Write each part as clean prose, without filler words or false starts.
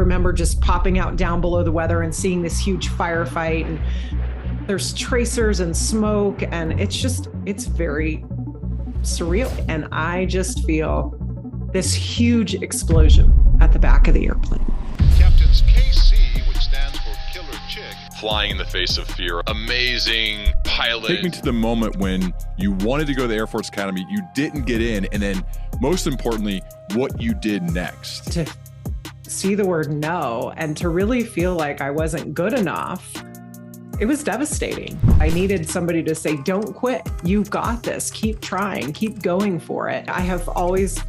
remember just popping out down below the weather and seeing this huge firefight, and there's tracers and smoke, and it's very surreal. And I just feel this huge explosion at the back of the airplane. Captain's KC, which stands for Killer Chick. Flying in the face of fear. Amazing pilot. Take me to the moment when you wanted to go to the Air Force Academy, you didn't get in, and then most importantly, what you did next. To see the word no and to really feel like I wasn't good enough, it was devastating. I needed somebody to say, don't quit. You've got this. Keep trying. Keep going for it. I have always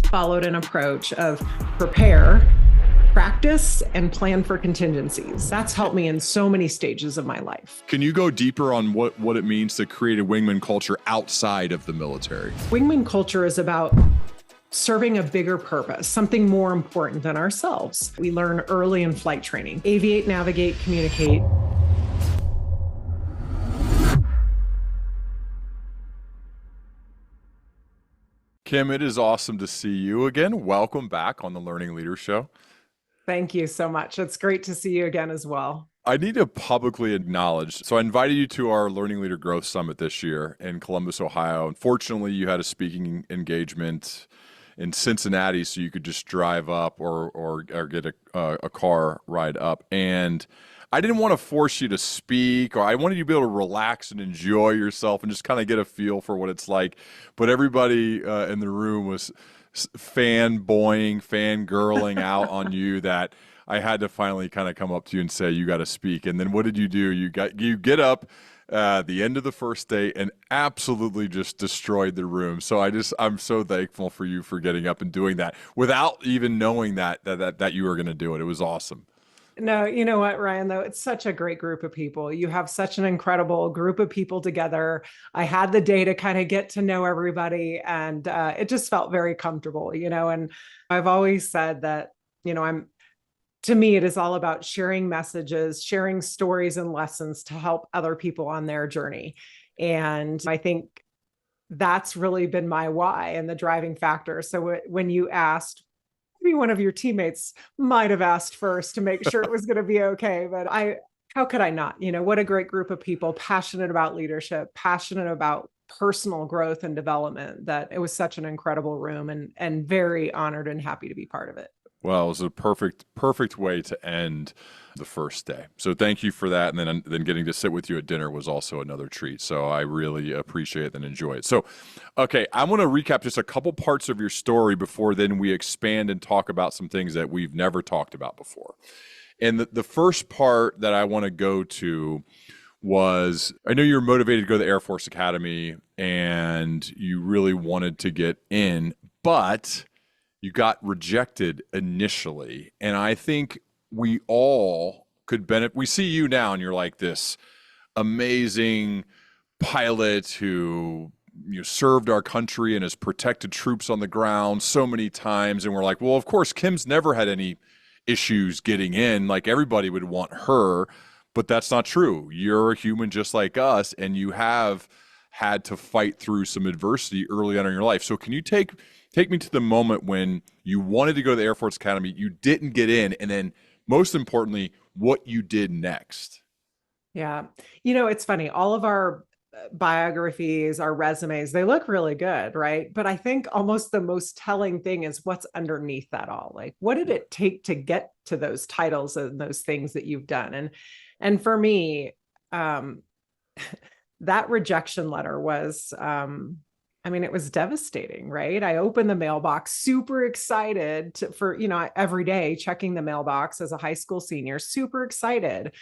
followed an approach of prepare, practice, and plan for contingencies. That's helped me in so many stages of my life. Can you go deeper on what it means to create a wingman culture outside of the military? Wingman culture is about serving a bigger purpose, something more important than ourselves. We learn early in flight training. Aviate, navigate, communicate. Kim, it is awesome to see you again. Welcome back on the Learning Leader Show. Thank you so much. It's great to see you again as well. I need to publicly acknowledge, so I invited you to our Learning Leader Growth Summit this year in Columbus, Ohio. Unfortunately, you had a speaking engagement in Cincinnati, so you could just drive up or get a car ride up. And I didn't want to force you to speak, or I wanted you to be able to relax and enjoy yourself and just kind of get a feel for what it's like. But everybody in the room was fangirling out on you that I had to finally kind of come up to you and say, you got to speak. And then what did you do? You get up the end of the first day and absolutely just destroyed the room. So I'm so thankful for you for getting up and doing that without even knowing that you were going to do it. It was awesome. No, you know what, Ryan, though, it's such a great group of people. You have such an incredible group of people together. I had the day to kind of get to know everybody, and it just felt very comfortable, and I've always said that, to me, it is all about sharing messages, sharing stories and lessons to help other people on their journey. And I think that's really been my why and the driving factor. So when you asked, maybe one of your teammates might have asked first to make sure it was going to be okay. But how could I not? What a great group of people, passionate about leadership, passionate about personal growth and development, that it was such an incredible room, and very honored and happy to be part of it. Well, it was a perfect way to end the first day. So thank you for that. And then getting to sit with you at dinner was also another treat. So I really appreciate it and enjoy it. So, okay, I want to recap just a couple parts of your story before then we expand and talk about some things that we've never talked about before. And the first part that I want to go to was, I know you were motivated to go to the Air Force Academy and you really wanted to get in, but you got rejected initially. And I think we all could benefit. We see you now and you're like this amazing pilot who served our country and has protected troops on the ground so many times. And we're like, well, of course, Kim's never had any issues getting in. Like everybody would want her, but that's not true. You're a human just like us, and you have had to fight through some adversity early on in your life. So can you take me to the moment when you wanted to go to the Air Force Academy, you didn't get in, and then most importantly, what you did next? Yeah. It's funny. All of our biographies, our resumes, they look really good, right? But I think almost the most telling thing is what's underneath that all. Like, what did it take to get to those titles and those things that you've done? And for me, that rejection letter was, it was devastating, right? I opened the mailbox, super excited for every day checking the mailbox as a high school senior, super excited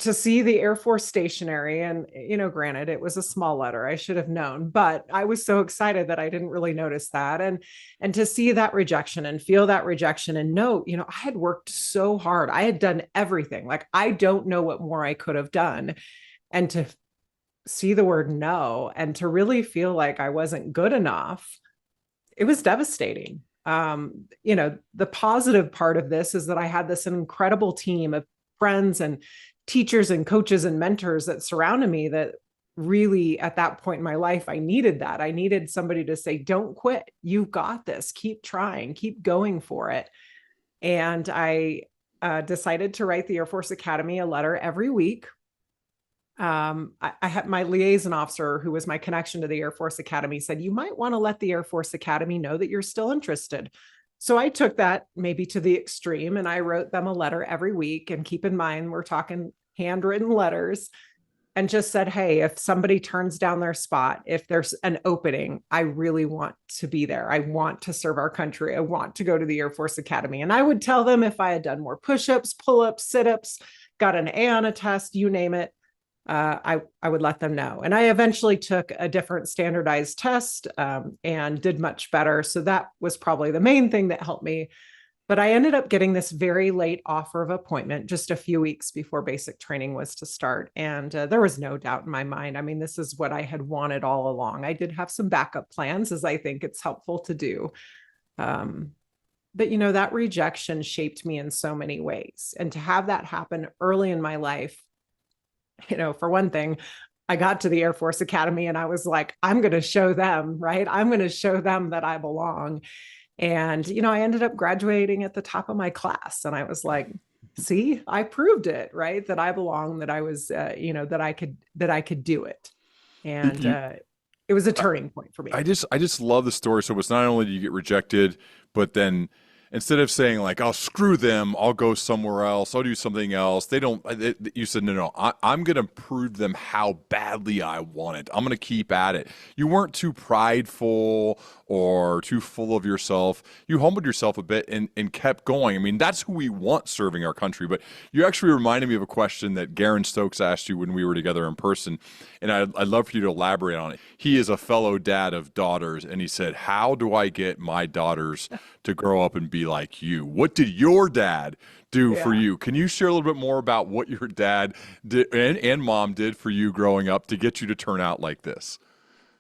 to see the Air Force stationery. And, granted, it was a small letter. I should have known, but I was so excited that I didn't really notice that. And to see that rejection and feel that rejection and know, I had worked so hard. I had done everything. Like, I don't know what more I could have done. And to see the word no and to really feel like I wasn't good enough, it was devastating. The positive part of this is that I had this incredible team of friends and teachers and coaches and mentors that surrounded me, that really at that point in my life, I needed that. I needed somebody to say, don't quit. You've got this. Keep trying, keep going for it. And I decided to write the Air Force Academy a letter every week. I had my liaison officer, who was my connection to the Air Force Academy, said, you might want to let the Air Force Academy know that you're still interested. So I took that maybe to the extreme, and I wrote them a letter every week. And keep in mind, we're talking handwritten letters, and just said, hey, if somebody turns down their spot, if there's an opening, I really want to be there. I want to serve our country. I want to go to the Air Force Academy. And I would tell them if I had done more push-ups, pull-ups, sit-ups, got an A on a test, you name it, I would let them know. And I eventually took a different standardized test and did much better. So that was probably the main thing that helped me. But I ended up getting this very late offer of appointment just a few weeks before basic training was to start. And there was no doubt in my mind. I mean, this is what I had wanted all along. I did have some backup plans, as I think it's helpful to do. But, you know, that rejection shaped me in so many ways. And to have that happen early in my life, you know, for one thing, I got to the Air Force Academy and I was like, I'm going to show them, right? I'm going to show them that I belong. And, you know, I ended up graduating at the top of my class. And I was like, see, I proved it, right? That I belong, that I was, you know, that I could do it. And it was a turning point for me. I just love the story. So it's not only do you get rejected, but then instead of saying like, "Oh, screw them, I'll go somewhere else, I'll do something else," you said, no, I'm going to prove them how badly I want it. I'm going to keep at it. You weren't too prideful or too full of yourself. You humbled yourself a bit and kept going. I mean, that's who we want serving our country. But you actually reminded me of a question that Garen Stokes asked you when we were together in person. And I'd love for you to elaborate on it. He is a fellow dad of daughters. And he said, how do I get my daughters to grow up and be like you? What did your dad do for you? Can you share a little bit more about what your dad did and mom did for you growing up to get you to turn out like this?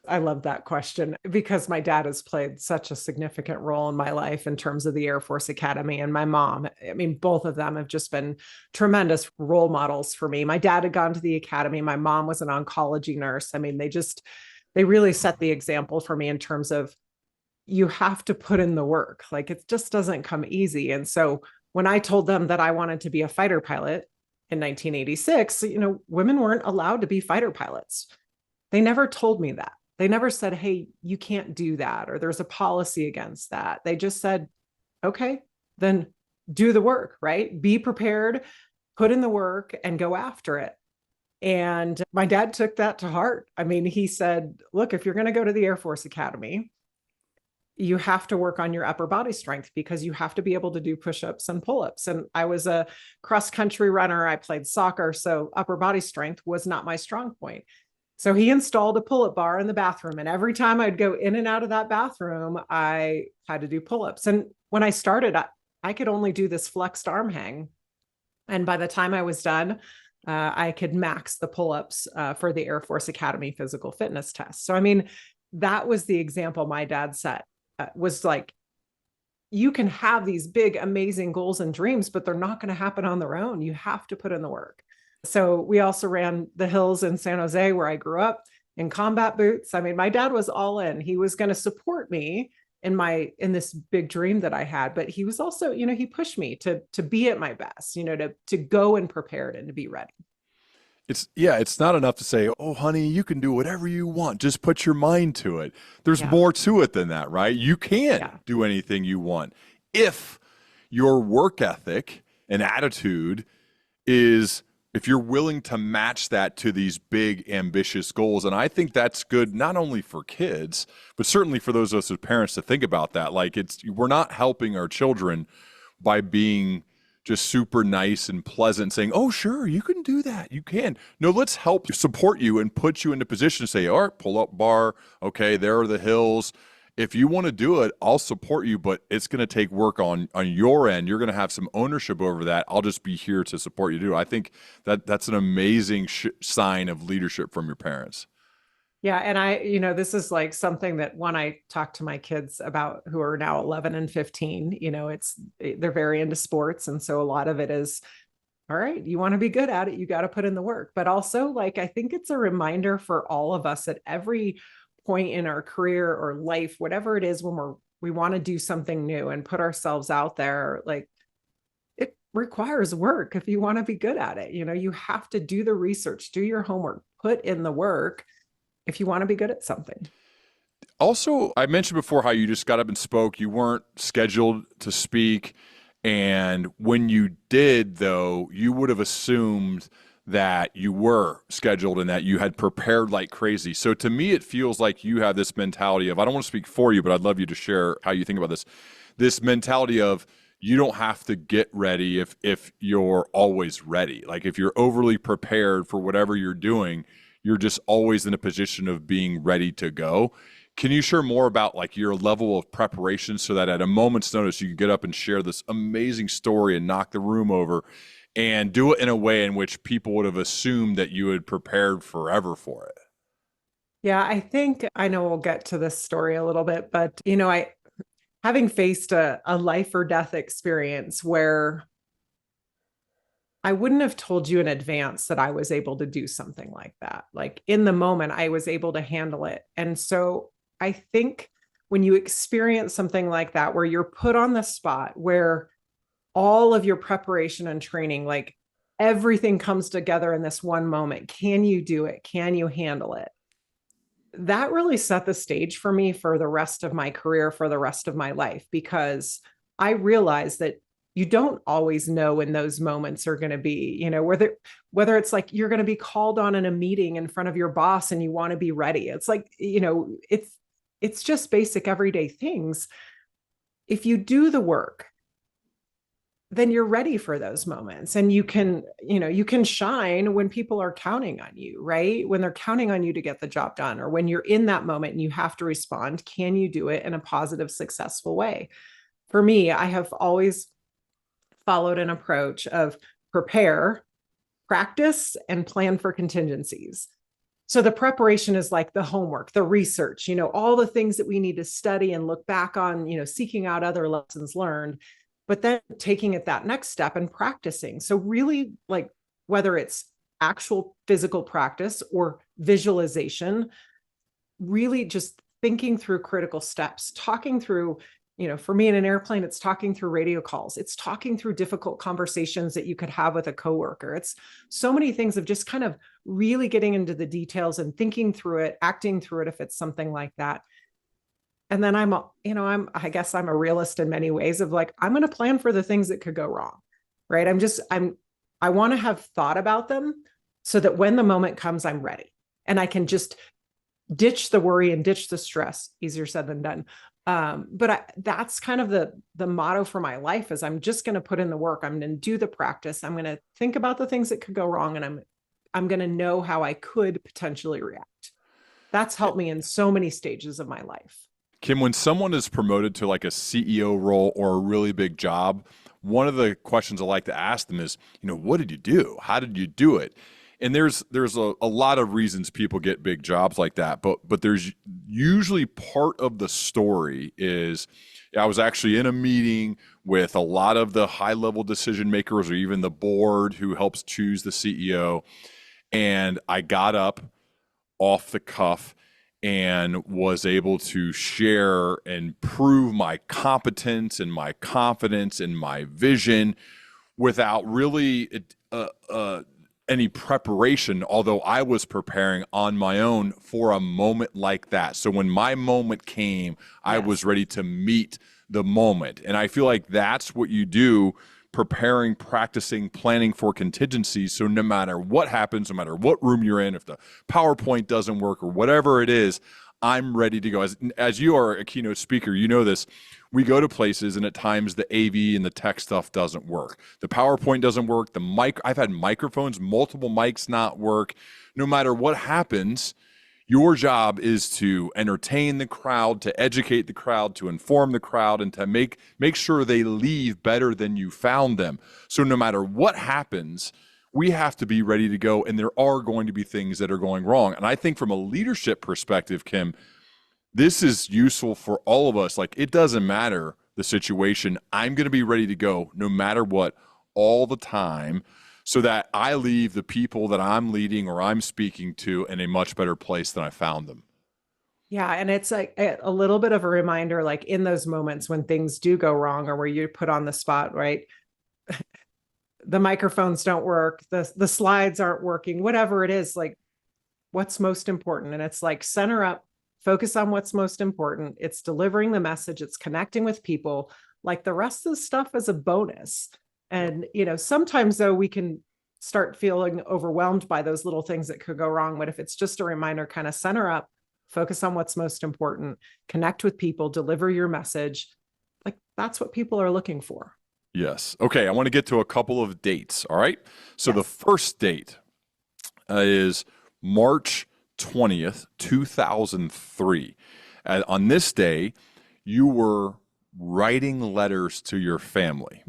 I love that question because my dad has played such a significant role in my life in terms of the Air Force Academy, and my mom. I mean, both of them have just been tremendous role models for me. My dad had gone to the academy. My mom was an oncology nurse. I mean, they really set the example for me in terms of you have to put in the work. Like, it just doesn't come easy. And so when I told them that I wanted to be a fighter pilot in 1986, you know, women weren't allowed to be fighter pilots. They never told me that. They never said, hey, you can't do that, or there's a policy against that. They just said, okay, then do the work, right? Be prepared, put in the work, and go after it. And my dad took that to heart. I mean, he said, look, if you're going to go to the Air Force Academy, you have to work on your upper body strength because you have to be able to do push-ups and pull-ups. And I was a cross-country runner. I played soccer. So upper body strength was not my strong point. So he installed a pull-up bar in the bathroom. And every time I'd go in and out of that bathroom, I had to do pull-ups. And when I started, I could only do this flexed arm hang. And by the time I was done, I could max the pull-ups for the Air Force Academy physical fitness test. So, I mean, that was the example my dad set, was like, you can have these big, amazing goals and dreams, but they're not going to happen on their own. You have to put in the work. So we also ran the hills in San Jose, where I grew up, in combat boots. I mean, my dad was all in. He was going to support me in this big dream that I had, but he was also, you know, he pushed me to be at my best, you know, to go and prepared and to be ready. It's not enough to say, oh, honey, you can do whatever you want. Just put your mind to it. There's more to it than that, right? You can do anything you want if your work ethic and attitude is, if you're willing to match that to these big, ambitious goals. And I think that's good, not only for kids, but certainly for those of us as parents to think about that. Like, we're not helping our children by being just super nice and pleasant, saying, oh, sure, you can do that. You can. No, let's help support you and put you in a position to say, all right, pull up bar. Okay, there are the hills. If you want to do it, I'll support you, but it's going to take work on your end. You're going to have some ownership over that. I'll just be here to support you to do. I think that's an amazing sign of leadership from your parents. Yeah. And you know, this is like something that when I talk to my kids about, who are now 11 and 15, you know, they're very into sports. And so a lot of it is, all right, you want to be good at it, you got to put in the work. But also, like, I think it's a reminder for all of us at every point in our career or life, whatever it is, when we want to do something new and put ourselves out there, like, requires work if you want to be good at it. You have to do the research, do your homework, put in the work if you want to be good at something. Also, I mentioned before how you just got up and spoke. You weren't scheduled to speak. And when you did, though, you would have assumed that you were scheduled and that you had prepared like crazy. So to me, it feels like you have this mentality of, I don't want to speak for you, but I'd love you to share how you think about this. This mentality of, you don't have to get ready if you're always ready. Like if you're overly prepared for whatever you're doing, you're just always in a position of being ready to go. Can you share more about like your level of preparation so that at a moment's notice you can get up and share this amazing story and knock the room over and do it in a way in which people would have assumed that you had prepared forever for it? Yeah, I think I know we'll get to this story a little bit, but I having faced a life or death experience where I wouldn't have told you in advance that I was able to do something like that. Like in the moment, I was able to handle it. And so I think when you experience something like that, where you're put on the spot, where all of your preparation and training, like everything comes together in this one moment, can you do it? Can you handle it? That really set the stage for me for the rest of my career, for the rest of my life, because I realized that you don't always know when those moments are going to be, whether it's like you're going to be called on in a meeting in front of your boss and you want to be ready. It's like, it's just basic everyday things. If you do the work, then you're ready for those moments, and you can shine when people are counting on you, right? When they're counting on you to get the job done, or when you're in that moment and you have to respond, can you do it in a positive, successful way? For me, I have always followed an approach of prepare, practice, and plan for contingencies. So the preparation is like the homework, the research, all the things that we need to study and look back on, seeking out other lessons learned, but then taking it that next step and practicing. So really, like, whether it's actual physical practice or visualization, really just thinking through critical steps, talking through, for me in an airplane, it's talking through radio calls. It's talking through difficult conversations that you could have with a coworker. It's so many things of just kind of really getting into the details and thinking through it, acting through it if it's something like that. And then I guess I'm a realist in many ways of like, I'm going to plan for the things that could go wrong, right? I want to have thought about them so that when the moment comes, I'm ready and I can just ditch the worry and ditch the stress. Easier said than done. That's kind of the motto for my life is I'm just going to put in the work. I'm going to do the practice. I'm going to think about the things that could go wrong. And I'm going to know how I could potentially react. That's helped me in so many stages of my life. Kim, when someone is promoted to like a CEO role or a really big job, one of the questions I like to ask them is, what did you do? How did you do it? And there's a lot of reasons people get big jobs like that, but there's usually part of the story is, I was actually in a meeting with a lot of the high-level decision makers or even the board who helps choose the CEO, and I got up off the cuff and was able to share and prove my competence and my confidence and my vision without really any preparation, although I was preparing on my own for a moment like that. So when my moment came, I was ready to meet the moment. And I feel like that's what you do, preparing, practicing, planning for contingencies. So no matter what happens, no matter what room you're in, if the PowerPoint doesn't work or whatever it is, I'm ready to go. As you are a keynote speaker, you know this. We go to places and at times the AV and the tech stuff doesn't work. The PowerPoint doesn't work. I've had microphones, multiple mics not work. No matter what happens, your job is to entertain the crowd, to educate the crowd, to inform the crowd, and to make sure they leave better than you found them. So no matter what happens, we have to be ready to go, and there are going to be things that are going wrong. And I think from a leadership perspective, Kim, this is useful for all of us. Like, it doesn't matter the situation. I'm going to be ready to go no matter what all the time, so that I leave the people that I'm leading or I'm speaking to in a much better place than I found them. Yeah. And it's like a little bit of a reminder, like in those moments when things do go wrong or where you're put on the spot, right? the microphones don't work, the slides aren't working, whatever it is, like what's most important. And it's like center up, focus on what's most important. It's delivering the message, it's connecting with people. Like the rest of the stuff is a bonus. And, you know, sometimes though we can start feeling overwhelmed by those little things that could go wrong. But if it's just a reminder, kind of center up, focus on what's most important, connect with people, deliver your message. Like that's what people are looking for. Yes. Okay. I want to get to a couple of dates. All right. So Yes. the first date is March 20th, 2003. And on this day, you were writing letters to your family.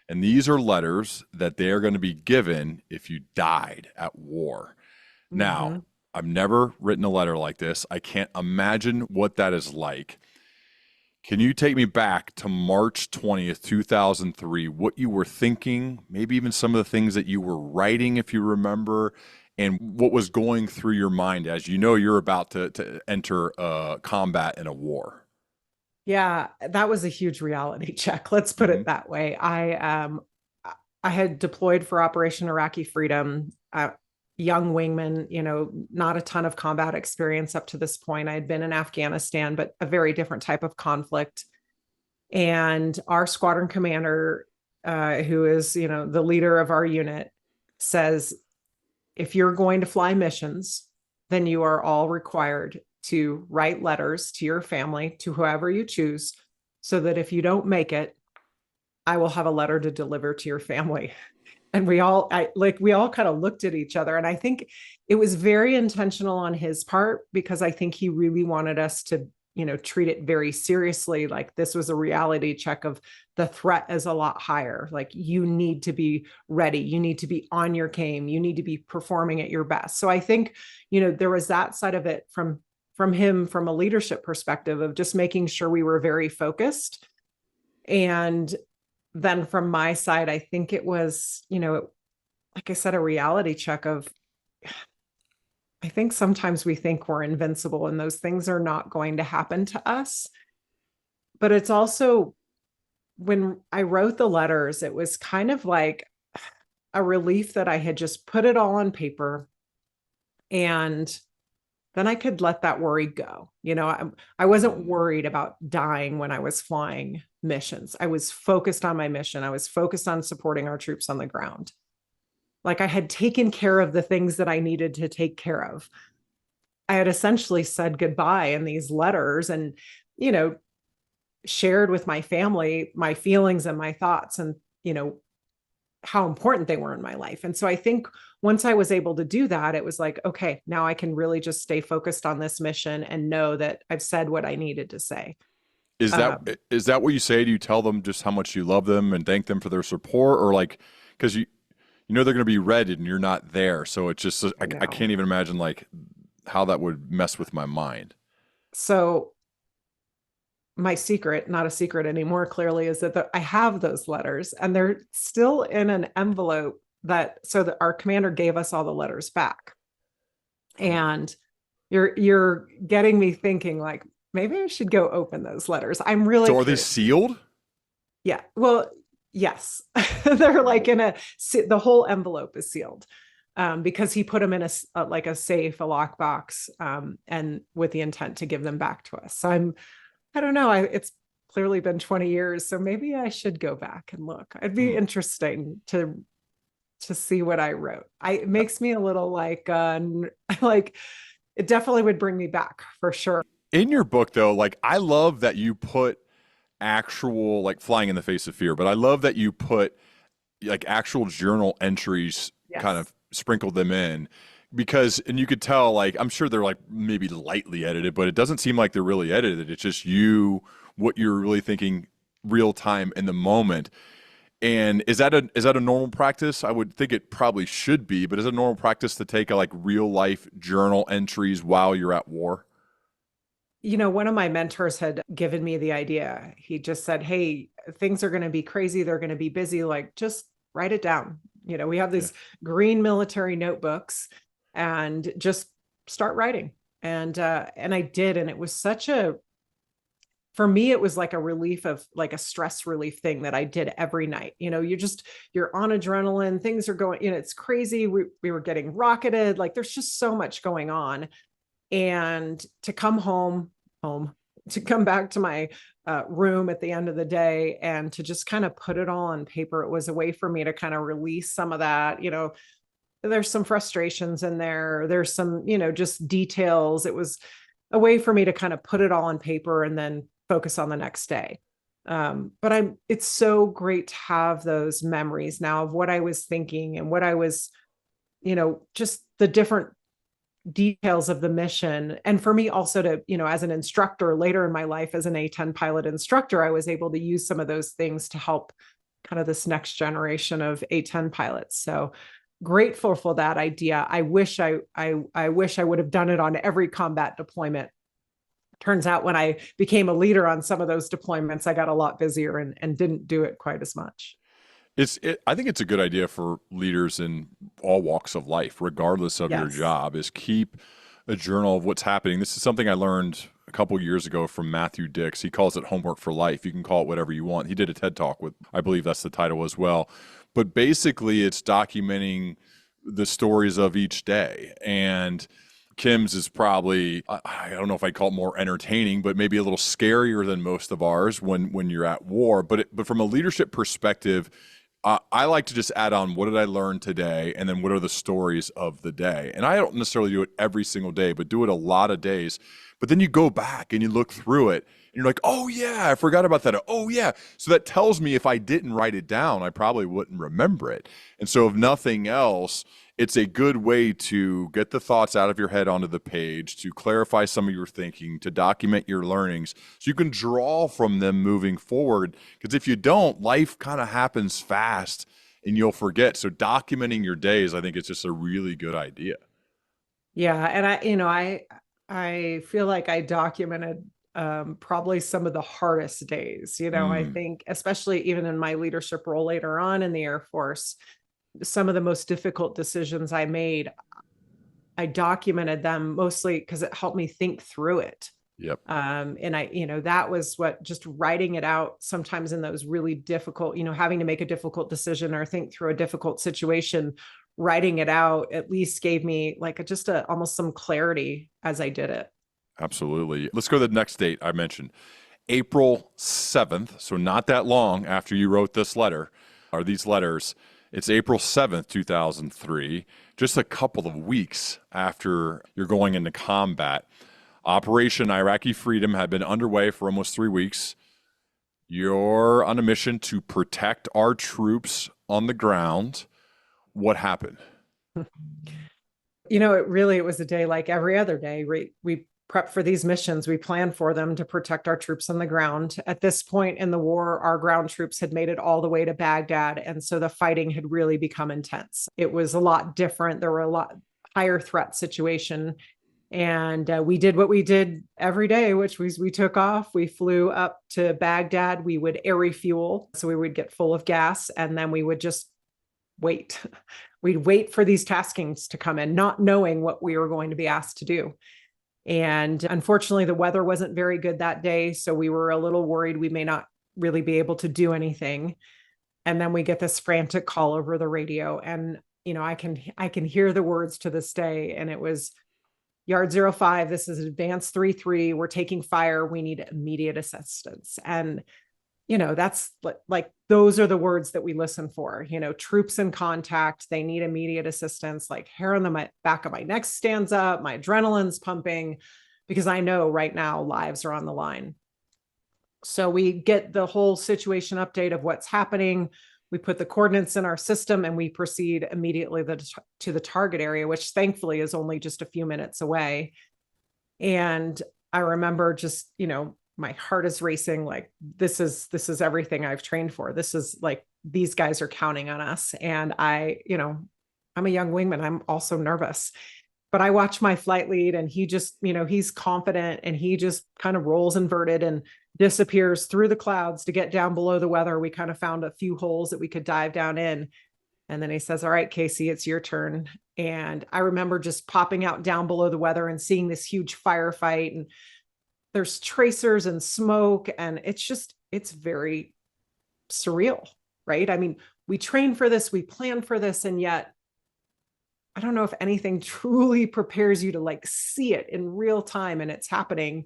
And these are letters that they are going to be given if you died at war. Now, I've never written a letter like this. I can't imagine what that is like. Can you take me back to March 20th, 2003, what you were thinking, maybe even some of the things that you were writing, if you remember, and what was going through your mind as you know you're about to enter combat in a war? Yeah, that was a huge reality check. Let's put it that way. I had deployed for Operation Iraqi Freedom, young wingman, you know, not a ton of combat experience up to this point. I had been in Afghanistan, but a very different type of conflict. And our squadron commander, who is, you know, the leader of our unit, says, if you're going to fly missions, then you are all required to write letters to your family, to whoever you choose, so that if you don't make it, I will have a letter to deliver to your family. And we all kind of looked at each other. And I think it was very intentional on his part, because I think he really wanted us to, you know, treat it very seriously. Like this was a reality check of the threat is a lot higher. Like you need to be ready. You need to be on your game. You need to be performing at your best. So I think, you know, there was that side of it from him, from a leadership perspective of just making sure we were very focused. And then from my side, I think it was, you know, like I said, a reality check of, I think sometimes we think we're invincible and those things are not going to happen to us. But it's also, when I wrote the letters, it was kind of like a relief that I had just put it all on paper, and then I could let that worry go. You know, I wasn't worried about dying when I was flying missions. I was focused on my mission. I was focused on supporting our troops on the ground. Like I had taken care of the things that I needed to take care of. I had essentially said goodbye in these letters and, you know, shared with my family my feelings and my thoughts and, you know, how important they were in my life. And so I think once I was able to do that, it was like, okay, now I can really just stay focused on this mission and know that I've said what I needed to say. Is that what you say? Do you tell them just how much you love them and thank them for their support, or like, because you know they're going to be ready and you're not there, so it's just I can't even imagine like how that would mess with my mind. So my secret, not a secret anymore, clearly, is that I have those letters and they're still in an envelope so that our commander gave us all the letters back. And you're getting me thinking like, maybe I should go open those letters. I'm really So are they sealed? Yeah. Well, yes. They're like the whole envelope is sealed. Because he put them in a safe, a lockbox, and with the intent to give them back to us. So I don't know. It's clearly been 20 years, so maybe I should go back and look. It'd be interesting to see what I wrote. It makes me a little like it definitely would bring me back for sure. In your book, though, like I love that you put actual like flying in the face of fear, but I love that you put like actual journal entries, Yes. kind of sprinkled them in. Because, and you could tell, like, I'm sure they're like maybe lightly edited, but it doesn't seem like they're really edited. It's just what you're really thinking real time in the moment. And is that a normal practice? I would think it probably should be, but is it a normal practice to take like real life journal entries while you're at war? You know, one of my mentors had given me the idea. He just said, hey, things are going to be crazy. They're going to be busy. Like, just write it down. You know, we have these green military notebooks, and just start writing. And I did. And it was such a for me, it was like a relief of like a stress relief thing that I did every night. You're on adrenaline, things are going, it's crazy. We were getting rocketed. Like there's just so much going on. And to come home, to come back to my room at the end of the day and to just kind of put it all on paper, it was a way for me to kind of release some of that. There's some frustrations in there. There's some, just details. It was a way for me to kind of put it all on paper and then focus on the next day. But it's so great to have those memories now of what I was thinking and what I was, just the different details of the mission. And for me also to, as an instructor later in my life, as an A10 pilot instructor, I was able to use some of those things to help kind of this next generation of A10 pilots. So grateful for that idea. I wish I would have done it on every combat deployment. Turns out when I became a leader on some of those deployments, I got a lot busier and didn't do it quite as much. I think it's a good idea for leaders in all walks of life, regardless of your job, is keep a journal of what's happening. This is something I learned a couple years ago from Matthew Dix. He calls it homework for life. You can call it whatever you want. He did a TED Talk with, I believe that's the title as well. But basically it's documenting the stories of each day. And Kim's is probably, I don't know if I'd call it more entertaining, but maybe a little scarier than most of ours when you're at war. But from a leadership perspective, I like to just add on, what did I learn today? And then what are the stories of the day? And I don't necessarily do it every single day, but do it a lot of days. But then you go back and you look through it and you're like, oh yeah, I forgot about that. Oh yeah. So that tells me if I didn't write it down, I probably wouldn't remember it. And so if nothing else, it's a good way to get the thoughts out of your head onto the page, to clarify some of your thinking, to document your learnings so you can draw from them moving forward. Because if you don't, life kind of happens fast and you'll forget. So documenting your days, I think it's just a really good idea. Yeah. And I feel like I documented probably some of the hardest days. I think, especially even in my leadership role later on in the Air Force, some of the most difficult decisions I made, I documented them mostly because it helped me think through it. Yep. And that was what, just writing it out sometimes in those really difficult, having to make a difficult decision or think through a difficult situation, writing it out at least gave me like almost some clarity as I did it. Absolutely. Let's go to the next date I mentioned, April 7th. So not that long after you wrote this letter or these letters. It's April 7th, 2003, just a couple of weeks after you're going into combat. Operation Iraqi Freedom had been underway for almost 3 weeks. You're on a mission to protect our troops on the ground. What happened? It was a day like every other day. We prep for these missions. We plan for them to protect our troops on the ground. At this point in the war, our ground troops had made it all the way to Baghdad. And so the fighting had really become intense. It was a lot different. There were a lot higher threat situation. And we did what we did every day, which was we took off. We flew up to Baghdad. We would air refuel. So we would get full of gas and then we would just wait. We'd wait for these taskings to come in, not knowing what we were going to be asked to do. And unfortunately, the weather wasn't very good that day. So we were a little worried we may not really be able to do anything. And then we get this frantic call over the radio. And, I can hear the words to this day. And it was Yard 05, this is Advance 3-3. We're taking fire. We need immediate assistance. And, that's like, those are the words that we listen for, troops in contact, they need immediate assistance, like hair on the back of my neck stands up, my adrenaline's pumping, because I know right now lives are on the line. So we get the whole situation update of what's happening. We put the coordinates in our system and we proceed immediately to the target area, which thankfully is only just a few minutes away. And I remember just, my heart is racing. Like, this is everything I've trained for. This is like, these guys are counting on us. And I'm a young wingman. I'm also nervous, but I watch my flight lead and he just, he's confident and he just kind of rolls inverted and disappears through the clouds to get down below the weather. We kind of found a few holes that we could dive down in. And then he says, all right, Casey, it's your turn. And I remember just popping out down below the weather and seeing this huge firefight and there's tracers and smoke, and it's very surreal, right? I mean, we train for this, we plan for this, and yet I don't know if anything truly prepares you to like see it in real time, and it's happening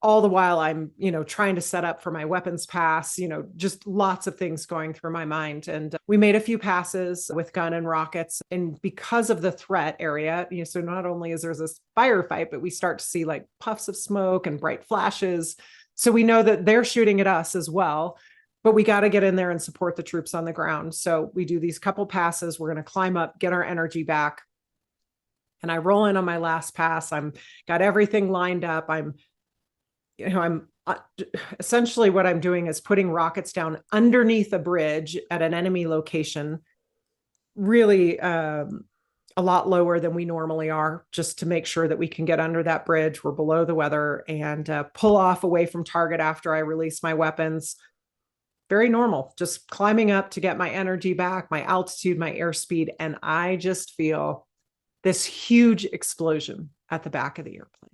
all the while I'm, trying to set up for my weapons pass, just lots of things going through my mind. And we made a few passes with gun and rockets. And because of the threat area, so not only is there this firefight, but we start to see like puffs of smoke and bright flashes. So we know that they're shooting at us as well, but we got to get in there and support the troops on the ground. So we do these couple passes. We're going to climb up, get our energy back. And I roll in on my last pass. Got everything lined up. I'm essentially what I'm doing is putting rockets down underneath a bridge at an enemy location, really a lot lower than we normally are, just to make sure that we can get under that bridge. We're below the weather, and pull off away from target after I release my weapons. Very normal, just climbing up to get my energy back, my altitude, my airspeed. And I just feel this huge explosion at the back of the airplane.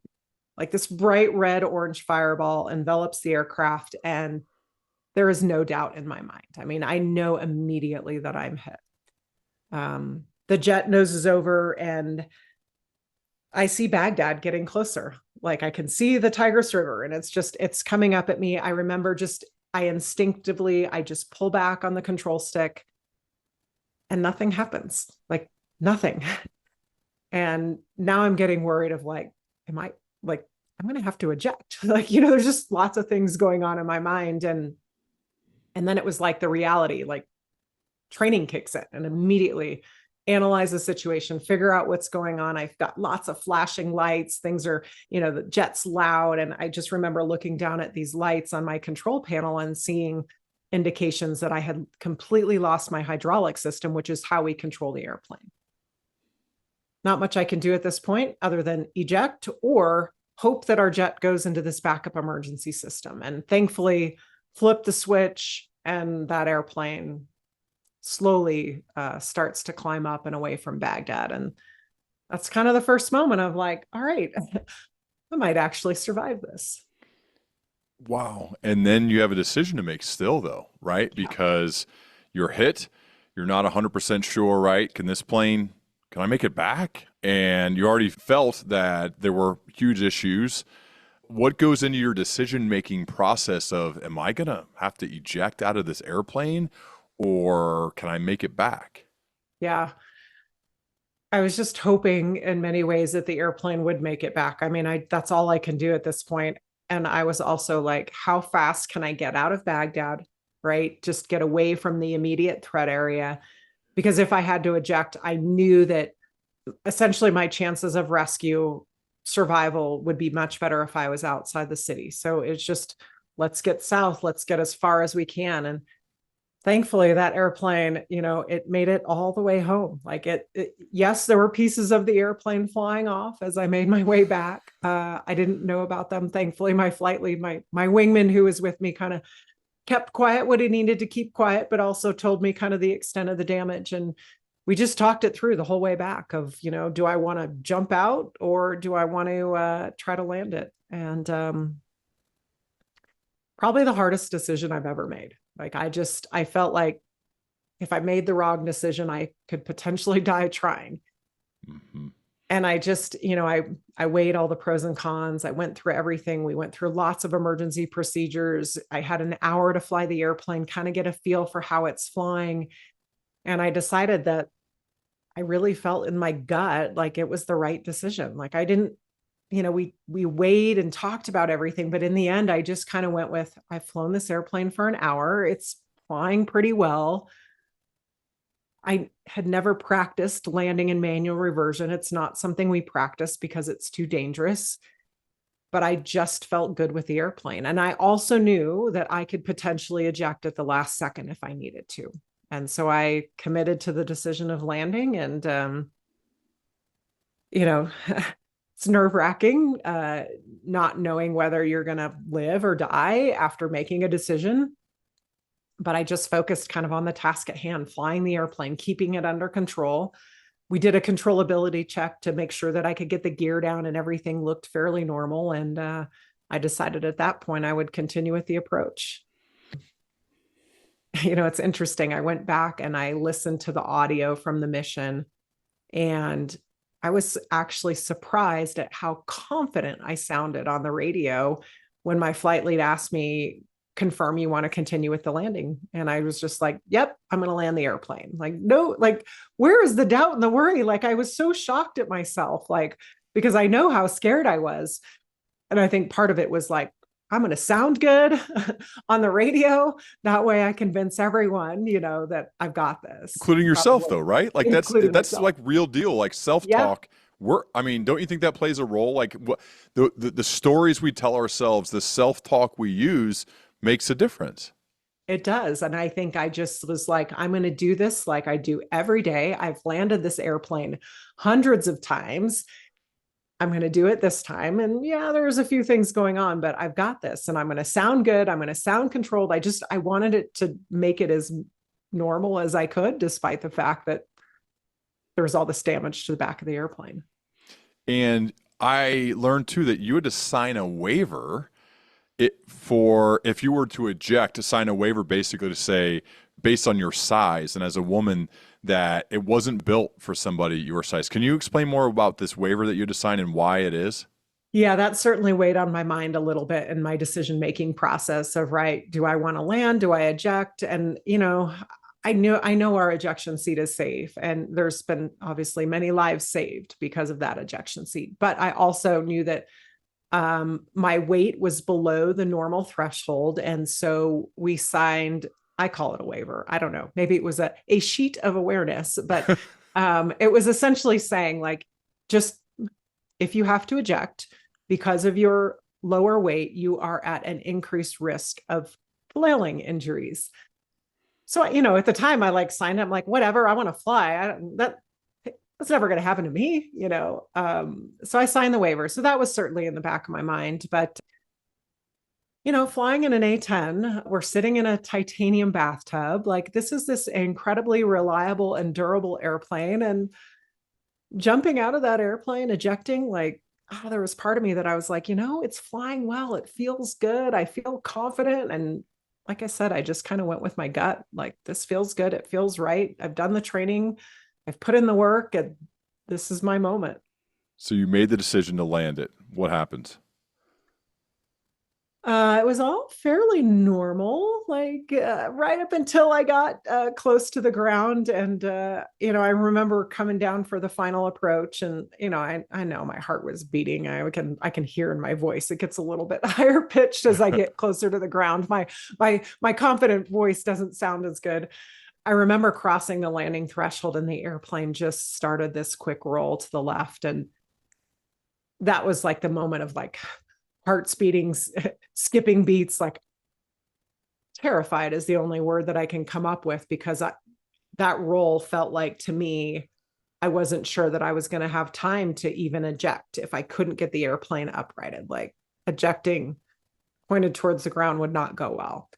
Like this bright red orange fireball envelops the aircraft, and there is no doubt in my mind. I mean, I know immediately that I'm hit. The jet noses over, and I see Baghdad getting closer. Like I can see the Tigris River, and it's coming up at me. I remember I instinctively just pull back on the control stick, and nothing happens, like nothing. And now I'm getting worried of like, I'm going to have to eject. There's just lots of things going on in my mind. And then it was like the reality, like training kicks in, and immediately analyze the situation, figure out what's going on. I've got lots of flashing lights. Things are, the jet's loud. And I just remember looking down at these lights on my control panel and seeing indications that I had completely lost my hydraulic system, which is how we control the airplane. Not much I can do at this point other than eject or hope that our jet goes into this backup emergency system. And thankfully flip the switch, and that airplane slowly starts to climb up and away from Baghdad. And that's kind of the first moment of like, all right, I might actually survive this. Wow. And then you have a decision to make still though, right? Yeah. Because you're hit, you're not 100% sure, right? Can I make it back? And you already felt that there were huge issues. What goes into your decision-making process of, am I going to have to eject out of this airplane, or can I make it back? Yeah. I was just hoping in many ways that the airplane would make it back. I mean, that's all I can do at this point. And I was also like, how fast can I get out of Baghdad, right? Just get away from the immediate threat area. Because if I had to eject, I knew that essentially my chances of rescue survival would be much better if I was outside the city. So it's just, let's get south, let's get as far as we can. And thankfully that airplane, it made it all the way home. Like yes, there were pieces of the airplane flying off as I made my way back. I didn't know about them. Thankfully, my flight lead, my wingman who was with me kind of kept quiet what he needed to keep quiet, but also told me kind of the extent of the damage. And we just talked it through the whole way back of, do I want to jump out or do I want to try to land it? And probably the hardest decision I've ever made. Like I felt like if I made the wrong decision, I could potentially die trying. Mm-hmm. And I just, I weighed all the pros and cons. I went through everything. We went through lots of emergency procedures. I had an hour to fly the airplane, kind of get a feel for how it's flying. And I decided that I really felt in my gut like it was the right decision. Like I didn't, we weighed and talked about everything, but in the end, I just kind of went with, I've flown this airplane for an hour. It's flying pretty well. I had never practiced landing in manual reversion. It's not something we practice because it's too dangerous, but I just felt good with the airplane. And I also knew that I could potentially eject at the last second if I needed to. And so I committed to the decision of landing, and, it's nerve-wracking, not knowing whether you're going to live or die after making a decision. But I just focused kind of on the task at hand, flying the airplane, keeping it under control. We did a controllability check to make sure that I could get the gear down and everything looked fairly normal. And I decided at that point I would continue with the approach. It's interesting. I went back and I listened to the audio from the mission, and I was actually surprised at how confident I sounded on the radio when my flight lead asked me, confirm you want to continue with the landing. And I was just like, yep, I'm going to land the airplane. Like, no, like, where is the doubt and the worry? Like, I was so shocked at myself, like, because I know how scared I was. And I think part of it was like, I'm going to sound good on the radio. That way I convince everyone, that I've got this. Including yourself though, right? Like that's myself. Like real deal, like self-talk. Yeah. Don't you think that plays a role? Like the stories we tell ourselves, the self-talk we use makes a difference. It does. And I think I just was like, I'm going to do this like I do every day. I've landed this airplane hundreds of times. I'm going to do it this time. And yeah, there's a few things going on, but I've got this and I'm going to sound good. I'm going to sound controlled. I wanted it to make it as normal as I could, despite the fact that there was all this damage to the back of the airplane. And I learned too that you had to sign a waiver if you were to eject, to sign a waiver basically to say, based on your size and as a woman, that it wasn't built for somebody your size. Can you explain more about this waiver that you had to sign and why it is? Yeah, that certainly weighed on my mind a little bit in my decision-making process of, right, do I want to land? Do I eject? And, I know our ejection seat is safe, and there's been obviously many lives saved because of that ejection seat. But I also knew that my weight was below the normal threshold. And so we signed, I call it a waiver. I don't know. Maybe it was a sheet of awareness, but it was essentially saying, like, just if you have to eject because of your lower weight, you are at an increased risk of flailing injuries. So, at the time I signed up, I'm like, whatever, I want to fly. That's never going to happen to me, So I signed the waiver. So that was certainly in the back of my mind, but flying in an A10, we're sitting in a titanium bathtub. Like, this is this incredibly reliable and durable airplane. And jumping out of that airplane, ejecting, there was part of me that I was like, it's flying well. It feels good. I feel confident. And like I said, I just kind of went with my gut. Like, this feels good. It feels right. I've done the training. I've put in the work, and this is my moment. So you made the decision to land it. What happened? It was all fairly normal, right up until I got close to the ground. And, I remember coming down for the final approach, and, I know my heart was beating. I can hear in my voice, it gets a little bit higher pitched as I get closer to the ground. My confident voice doesn't sound as good. I remember crossing the landing threshold, and the airplane just started this quick roll to the left. And that was like the moment of heart speeding, skipping beats, terrified is the only word that I can come up with, because that roll felt like, to me, I wasn't sure that I was going to have time to even eject if I couldn't get the airplane uprighted. Ejecting pointed towards the ground would not go well.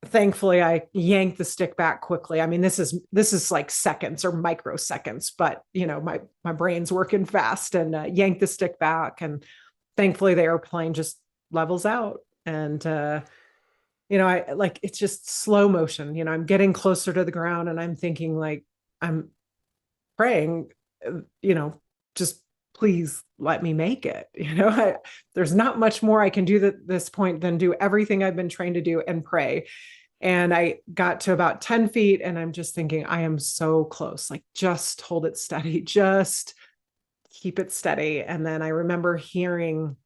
Thankfully, I yanked the stick back quickly. I mean, this is like seconds or microseconds, but my brain's working fast, and yanked the stick back, and thankfully the airplane just levels out. And it's just slow motion. I'm getting closer to the ground, and I'm thinking, I'm praying, just please let me make it. There's not much more I can do at this point than do everything I've been trained to do and pray. And I got to about 10 feet, and I'm just thinking, I am so close. Just hold it steady, just keep it steady. And then I remember hearing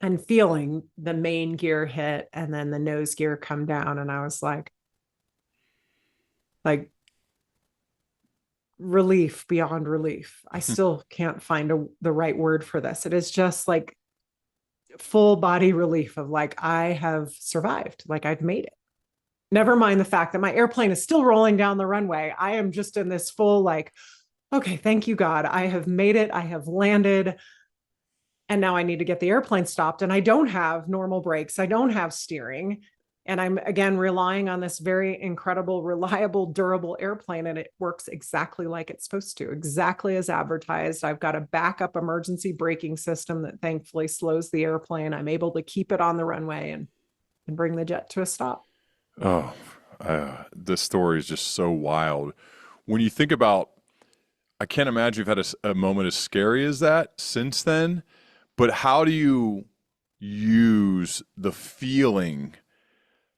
and feeling the main gear hit, and then the nose gear come down. And I was like relief beyond relief. I still can't find the right word for this. It is just full body relief of I have survived. I've made it. Never mind the fact that my airplane is still rolling down the runway. I am just in this full okay, thank you, God. I have made it. I have landed. And now I need to get the airplane stopped. And I don't have normal brakes. I don't have steering. And I'm, again, relying on this very incredible, reliable, durable airplane, and it works exactly like it's supposed to, exactly as advertised. I've got a backup emergency braking system that thankfully slows the airplane. I'm able to keep it on the runway and bring the jet to a stop. Oh, this story is just so wild. When you think about, I can't imagine you've had a moment as scary as that since then, but how do you use the feeling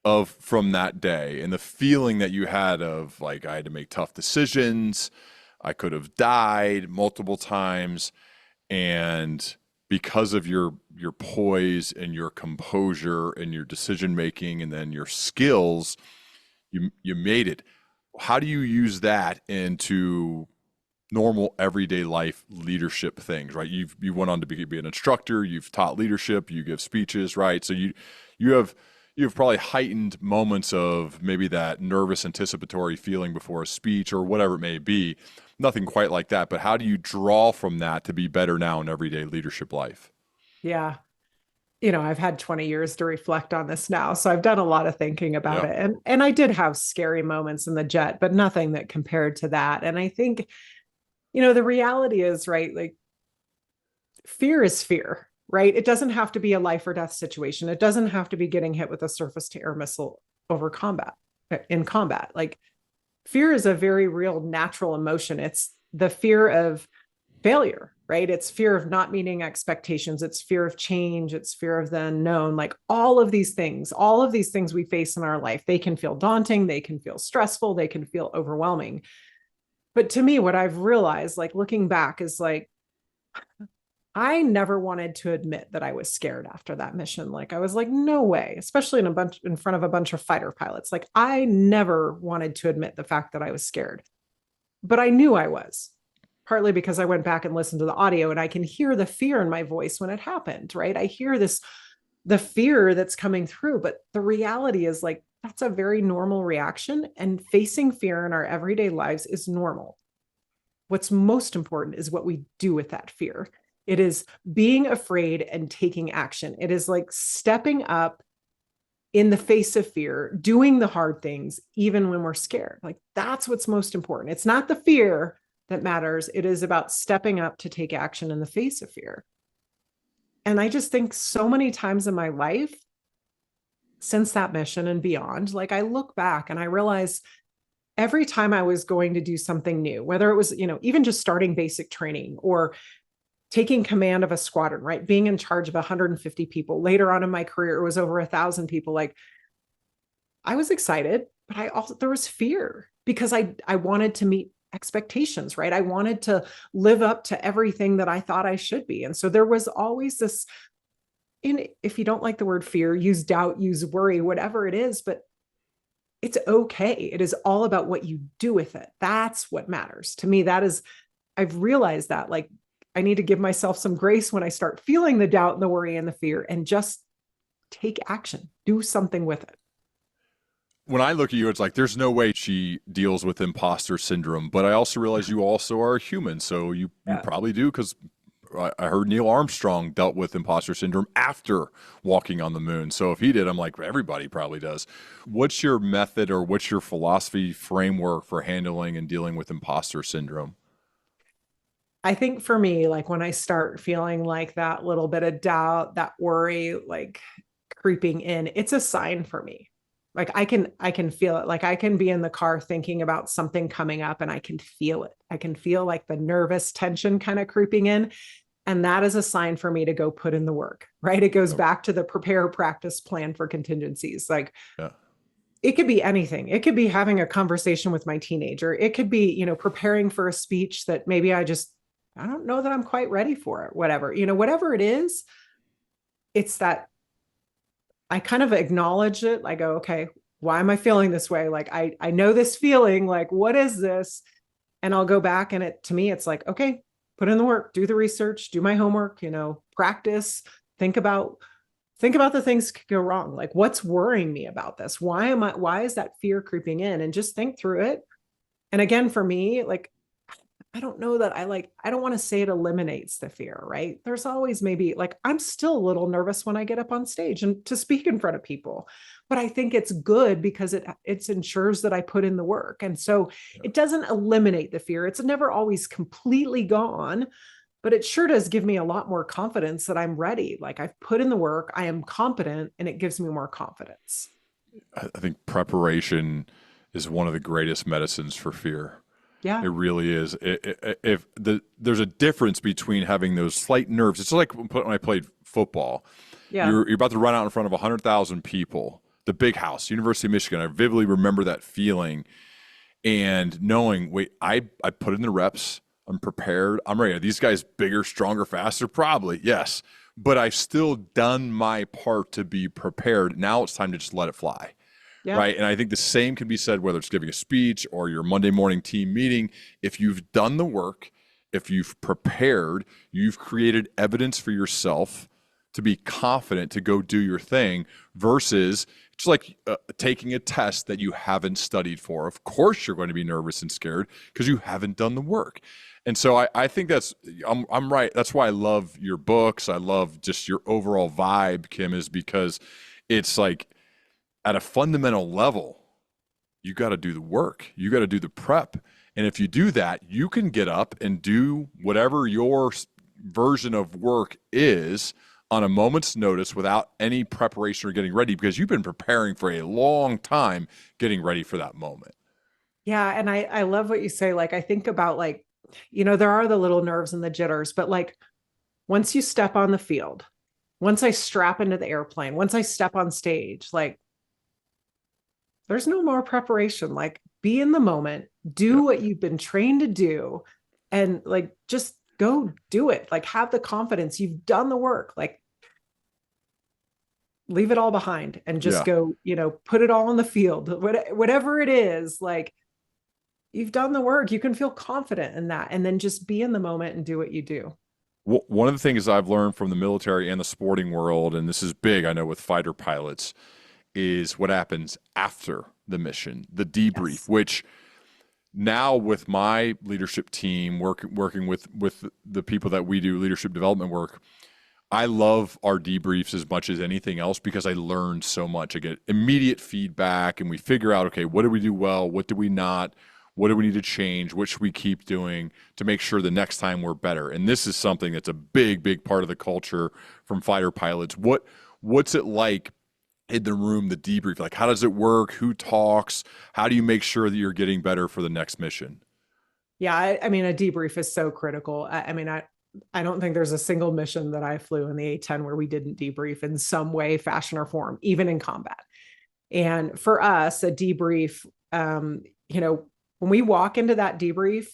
of from that day and the feeling that you had of like, I had to make tough decisions, I could have died multiple times, and because of your poise and your composure and your decision making and then your skills, you made it. How do you use that into normal everyday life leadership things, right? You went on to be an instructor, you've taught leadership, you give speeches, right? So you have probably heightened moments of maybe that nervous anticipatory feeling before a speech or whatever it may be. Nothing quite like that, but how do you draw from that to be better now in everyday leadership life? Yeah. I've had 20 years to reflect on this now. So I've done a lot of thinking about it. And I did have scary moments in the jet, but nothing that compared to that. And I think, the reality is, right, like fear is fear, right? It doesn't have to be a life or death situation. It doesn't have to be getting hit with a surface to air missile in combat. Like fear is a very real natural emotion. It's the fear of failure, right? It's fear of not meeting expectations. It's fear of change. It's fear of the unknown. Like all of these things we face in our life, they can feel daunting. They can feel stressful. They can feel overwhelming. But to me, what I've realized, like looking back, is like, I never wanted to admit that I was scared after that mission. Like I was like, no way, especially in front of a bunch of fighter pilots. Like I never wanted to admit the fact that I was scared, but I knew I was, partly because I went back and listened to the audio and I can hear the fear in my voice when it happened, right? I hear the fear that's coming through, but the reality is like, that's a very normal reaction, and facing fear in our everyday lives is normal. What's most important is what we do with that fear. It is being afraid and taking action. It is like stepping up in the face of fear, doing the hard things, even when we're scared. Like that's what's most important. It's not the fear that matters. It is about stepping up to take action in the face of fear. And I just think so many times in my life, since that mission and beyond, like I look back and I realize every time I was going to do something new, whether it was, even just starting basic training or taking command of a squadron, right? Being in charge of 150 people. Later on in my career, it was over 1,000 people. Like I was excited, but there was fear because I wanted to meet expectations, right? I wanted to live up to everything that I thought I should be. And so there was always this, if you don't like the word fear, use doubt, use worry, whatever it is, but it's okay. It is all about what you do with it. That's what matters to me. I've realized that like, I need to give myself some grace when I start feeling the doubt and the worry and the fear and just take action, do something with it. When I look at you, it's like, there's no way she deals with imposter syndrome, but I also realize you also are a human. So you probably do, because I heard Neil Armstrong dealt with imposter syndrome after walking on the moon. So if he did, I'm like, everybody probably does. What's your method or what's your philosophy framework for handling and dealing with imposter syndrome? I think for me, like when I start feeling like that little bit of doubt, that worry, like creeping in, it's a sign for me. Like I can feel it. Like I can be in the car thinking about something coming up and I can feel it. I can feel like the nervous tension kind of creeping in. And that is a sign for me to go put in the work, right? It goes back to the prepare, practice, plan for contingencies. Like it could be anything. It could be having a conversation with my teenager. It could be, preparing for a speech that maybe I don't know that I'm quite ready for it, whatever, whatever it is, it's that I kind of acknowledge it. I go, okay, why am I feeling this way? Like, I know this feeling, like, what is this? And I'll go back and to me, it's like, okay, put in the work, do the research, do my homework, practice, think about the things could go wrong. Like, what's worrying me about this? Why is that fear creeping in? And just think through it. And again, for me, like, I don't know that I don't want to say it eliminates the fear, right? There's always maybe like, I'm still a little nervous when I get up on stage and to speak in front of people, but I think it's good because it ensures that I put in the work. And so it doesn't eliminate the fear. It's never always completely gone, but it sure does give me a lot more confidence that I'm ready. Like I've put in the work, I am competent, and it gives me more confidence. I think preparation is one of the greatest medicines for fear. Yeah. It really is. There's a difference between having those slight nerves. It's like when I played football. Yeah. You're about to run out in front of 100,000 people, the big house, University of Michigan. I vividly remember that feeling and knowing, wait, I put in the reps. I'm prepared. I'm ready. Are these guys bigger, stronger, faster? Probably, yes. But I've still done my part to be prepared. Now it's time to just let it fly. Yeah. Right. And I think the same can be said, whether it's giving a speech or your Monday morning team meeting. If you've done the work, if you've prepared, you've created evidence for yourself to be confident to go do your thing versus it's like taking a test that you haven't studied for. Of course, you're going to be nervous and scared because you haven't done the work. And so I think I'm right. That's why I love your books. I love just your overall vibe, Kim, is because it's like, at a fundamental level, you got to do the work. You got to do the prep. And if you do that, you can get up and do whatever your version of work is on a moment's notice without any preparation or getting ready because you've been preparing for a long time getting ready for that moment. Yeah. And I love what you say. Like, I think about like, there are the little nerves and the jitters, but like once you step on the field, once I strap into the airplane, once I step on stage, like, there's no more preparation. Like be in the moment, do what you've been trained to do, and like just go do it. Like have the confidence. You've done the work. Like leave it all behind and just go, put it all in the field. Whatever it is, like you've done the work. You can feel confident in that, and then just be in the moment and do what you do. Well, one of the things I've learned from the military and the sporting world, and this is big, I know, with fighter pilots, is what happens after the mission, the debrief, yes. Which now with my leadership team, working with the people that we do leadership development work, I love our debriefs as much as anything else because I learned so much. I get immediate feedback and we figure out, okay, what did we do well? What did we not? What do we need to change? What should we keep doing to make sure the next time we're better? And this is something that's a big, big part of the culture from fighter pilots. What's it like in the room, the debrief? Like, how does it work? Who talks? How do you make sure that you're getting better for the next mission? Yeah, I mean, a debrief is so critical. I don't think there's a single mission that I flew in the A10 where we didn't debrief in some way, fashion, or form, even in combat. And for us, a debrief, when we walk into that debrief,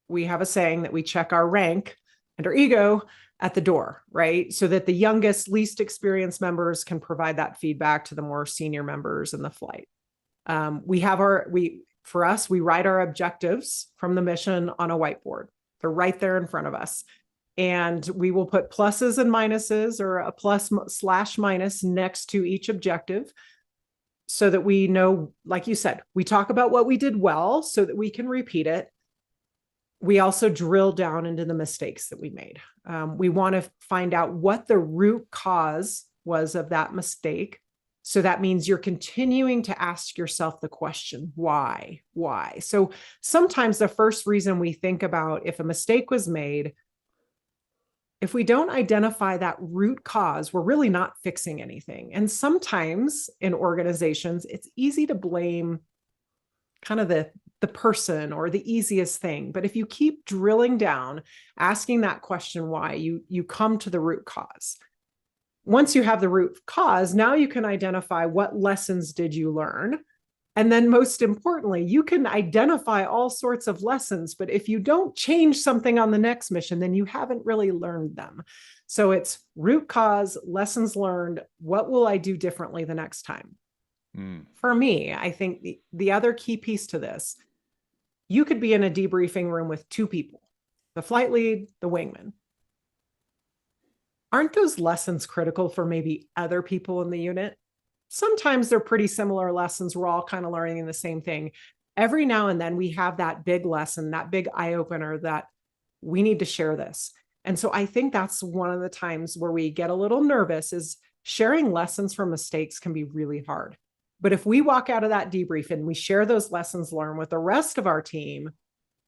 we have a saying that we check our rank and our ego at the door, right? So that the youngest, least experienced members can provide that feedback to the more senior members in the flight. For us, we write our objectives from the mission on a whiteboard. They're right there in front of us. And we will put pluses and minuses or a plus/minus next to each objective so that we know, like you said, we talk about what we did well so that we can repeat it. We also drill down into the mistakes that we made. We want to find out what the root cause was of that mistake. So that means you're continuing to ask yourself the question, why? So sometimes the first reason we think about if a mistake was made, if we don't identify that root cause, we're really not fixing anything. And sometimes in organizations, it's easy to blame kind of the person or the easiest thing. But if you keep drilling down, asking that question, why, you come to the root cause. Once you have the root cause, now you can identify what lessons did you learn. And then most importantly, you can identify all sorts of lessons, but if you don't change something on the next mission, then you haven't really learned them. So it's root cause, lessons learned, what will I do differently the next time? For me, I think the other key piece to this, you could be in a debriefing room with two people, the flight lead, the wingman. Aren't those lessons critical for maybe other people in the unit? Sometimes they're pretty similar lessons. We're all kind of learning the same thing. every now and then we have that big lesson, that big eye opener that we need to share this. And so I think that's one of the times where we get a little nervous, is sharing lessons from mistakes can be really hard. But if we walk out of that debrief and we share those lessons learned with the rest of our team,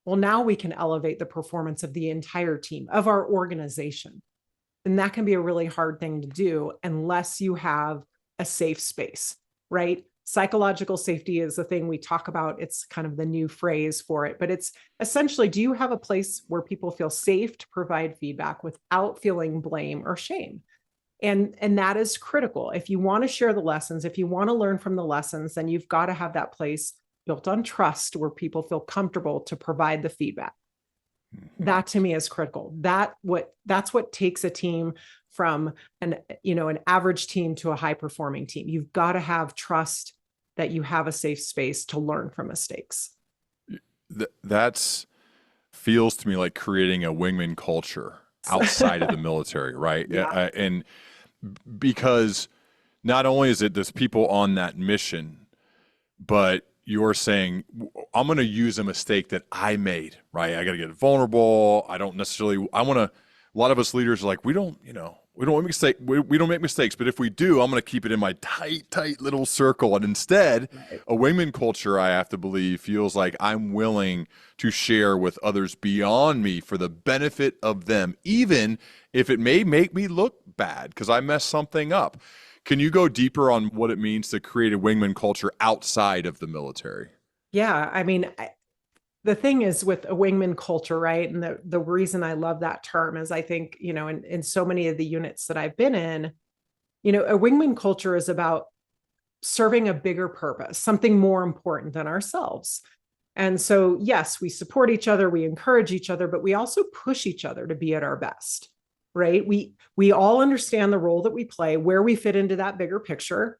well, now we can elevate the performance of the entire team, of our organization. And that can be a really hard thing to do unless you have a safe space, right? Psychological safety is the thing we talk about. It's kind of the new phrase for it, but it's essentially, do you have a place where people feel safe to provide feedback without feeling blame or shame? And that is critical. If you want to share the lessons, if you want to learn from the lessons, then you've got to have that place built on trust where people feel comfortable to provide the feedback. That to me is critical. That's what takes a team from an average team to a high performing team. You've got to have trust that you have a safe space to learn from mistakes. That's feels to me like creating a wingman culture outside of the military, right? Yeah. And because not only is it there's people on that mission, but you're saying, I'm going to use a mistake that I made, right? I got to get vulnerable. I don't necessarily, a lot of us leaders are like, we don't make mistakes, but if we do, I'm going to keep it in my tight little circle. And instead, a wingman culture, I have to believe, feels like I'm willing to share with others beyond me for the benefit of them, even if it may make me look bad because I messed something up. Can you go deeper on what it means to create a wingman culture outside of the military? Yeah. I mean, the thing is with a wingman culture, right? And the reason I love that term is I think, in so many of the units that I've been in, a wingman culture is about serving a bigger purpose, something more important than ourselves. And so, yes, we support each other, we encourage each other, but we also push each other to be at our best, right? We all understand the role that we play, where we fit into that bigger picture.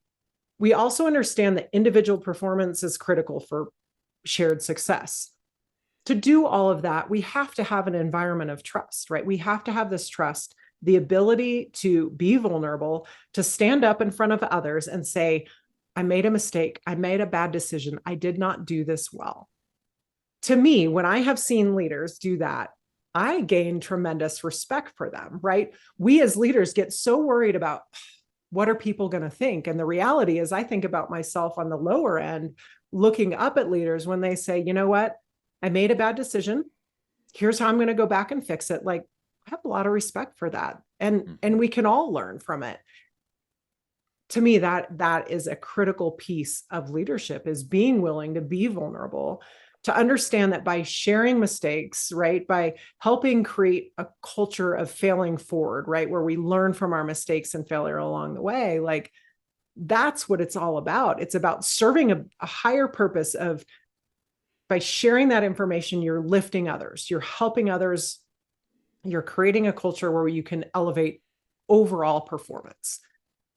We also understand that individual performance is critical for shared success. To do all of that, we have to have an environment of trust, right? We have to have this trust, the ability to be vulnerable, to stand up in front of others and say, I made a mistake. I made a bad decision. I did not do this well. To me, when I have seen leaders do that, I gain tremendous respect for them, right? We as leaders get so worried about what are people going to think? And the reality is I think about myself on the lower end, looking up at leaders when they say, you know what? I made a bad decision. Here's how I'm going to go back and fix it. Like, I have a lot of respect for that. And we can all learn from it. To me, that is a critical piece of leadership, is being willing to be vulnerable, to understand that by sharing mistakes, right, by helping create a culture of failing forward, right, where we learn from our mistakes and failure along the way, like that's what it's all about. It's about serving a higher purpose of, by sharing that information, you're lifting others, you're helping others, you're creating a culture where you can elevate overall performance.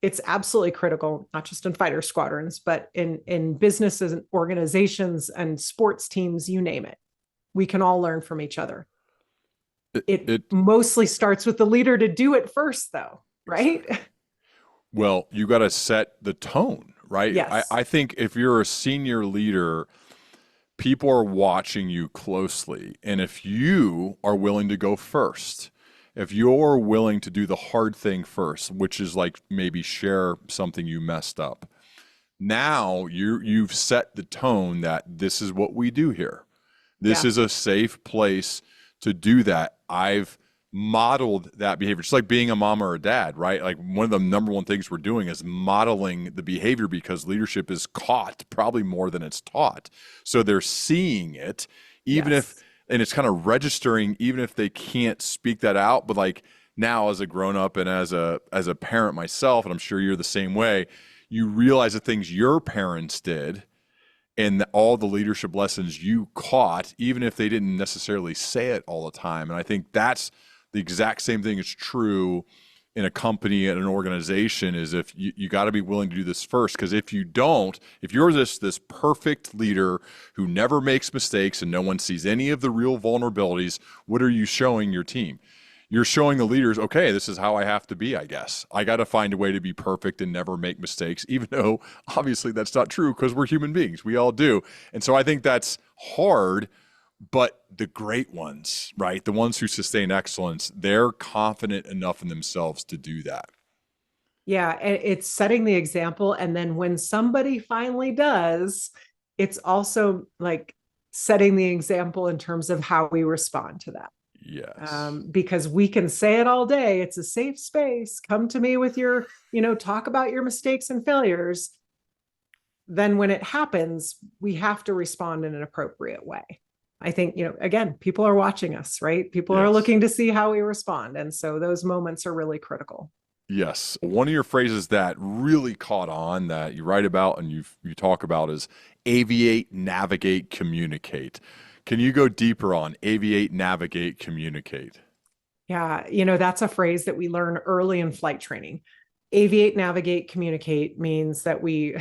It's absolutely critical, not just in fighter squadrons, but in businesses and organizations and sports teams, you name it. We can all learn from each other. It mostly starts with the leader to do it first, though, right? Well, you got to set the tone, right? Yes. I think if you're a senior leader, people are watching you closely. And if you are willing to go first, if you're willing to do the hard thing first, which is like maybe share something you messed up, now you've set the tone that this is what we do here. This is a safe place to do that. I've modeled that behavior. It's like being a mom or a dad, right? Like one of the number one things we're doing is modeling the behavior, because leadership is caught probably more than it's taught. So they're seeing it, even if, and it's kind of registering, even if they can't speak that out. But like now as a grown up and as a parent myself, and I'm sure you're the same way, you realize the things your parents did and all the leadership lessons you caught, even if they didn't necessarily say it all the time. And I think that's the exact same thing is true in a company and an organization, is if you got to be willing to do this first. Because if you don't, if you're this perfect leader who never makes mistakes and no one sees any of the real vulnerabilities, what are you showing your team? you're showing the leaders, okay, this is how I have to be, I guess. I got to find a way to be perfect and never make mistakes, even though obviously that's not true because we're human beings. We all do. And so I think that's hard, but the great ones, right? The ones who sustain excellence, they're confident enough in themselves to do that. Yeah, it's setting the example. And then when somebody finally does, it's also like setting the example in terms of how we respond to that. Yes. Because we can say it all day. It's a safe space. Come to me with your, talk about your mistakes and failures. Then when it happens, we have to respond in an appropriate way. I think, again, people are watching us, right? People are looking to see how we respond. And so those moments are really critical. Yes. One of your phrases that really caught on that you write about and you talk about is aviate, navigate, communicate. Can you go deeper on aviate, navigate, communicate? Yeah, that's a phrase that we learn early in flight training. Aviate, navigate, communicate means that we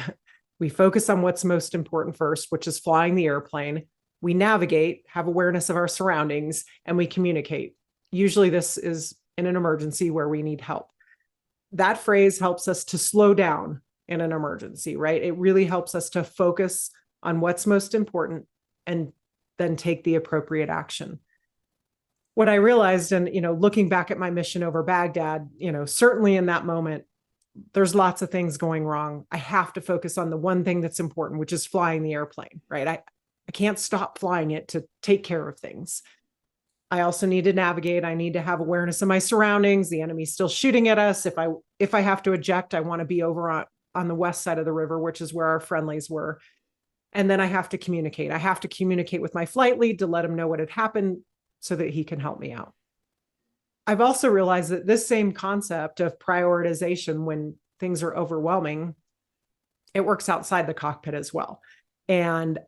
focus on what's most important first, which is flying the airplane. We navigate, have awareness of our surroundings, and we communicate. Usually this is in an emergency where we need help. That phrase helps us to slow down in an emergency, right? It really helps us to focus on what's most important and then take the appropriate action. What I realized, and looking back at my mission over Baghdad, certainly in that moment, there's lots of things going wrong. I have to focus on the one thing that's important, which is flying the airplane, right? I can't stop flying it to take care of things. I also need to navigate. I need to have awareness of my surroundings. The enemy's still shooting at us. If I have to eject, I want to be over on the west side of the river, which is where our friendlies were. And then I have to communicate. I have to communicate with my flight lead to let him know what had happened so that he can help me out. I've also realized that this same concept of prioritization when things are overwhelming, it works outside the cockpit as well. And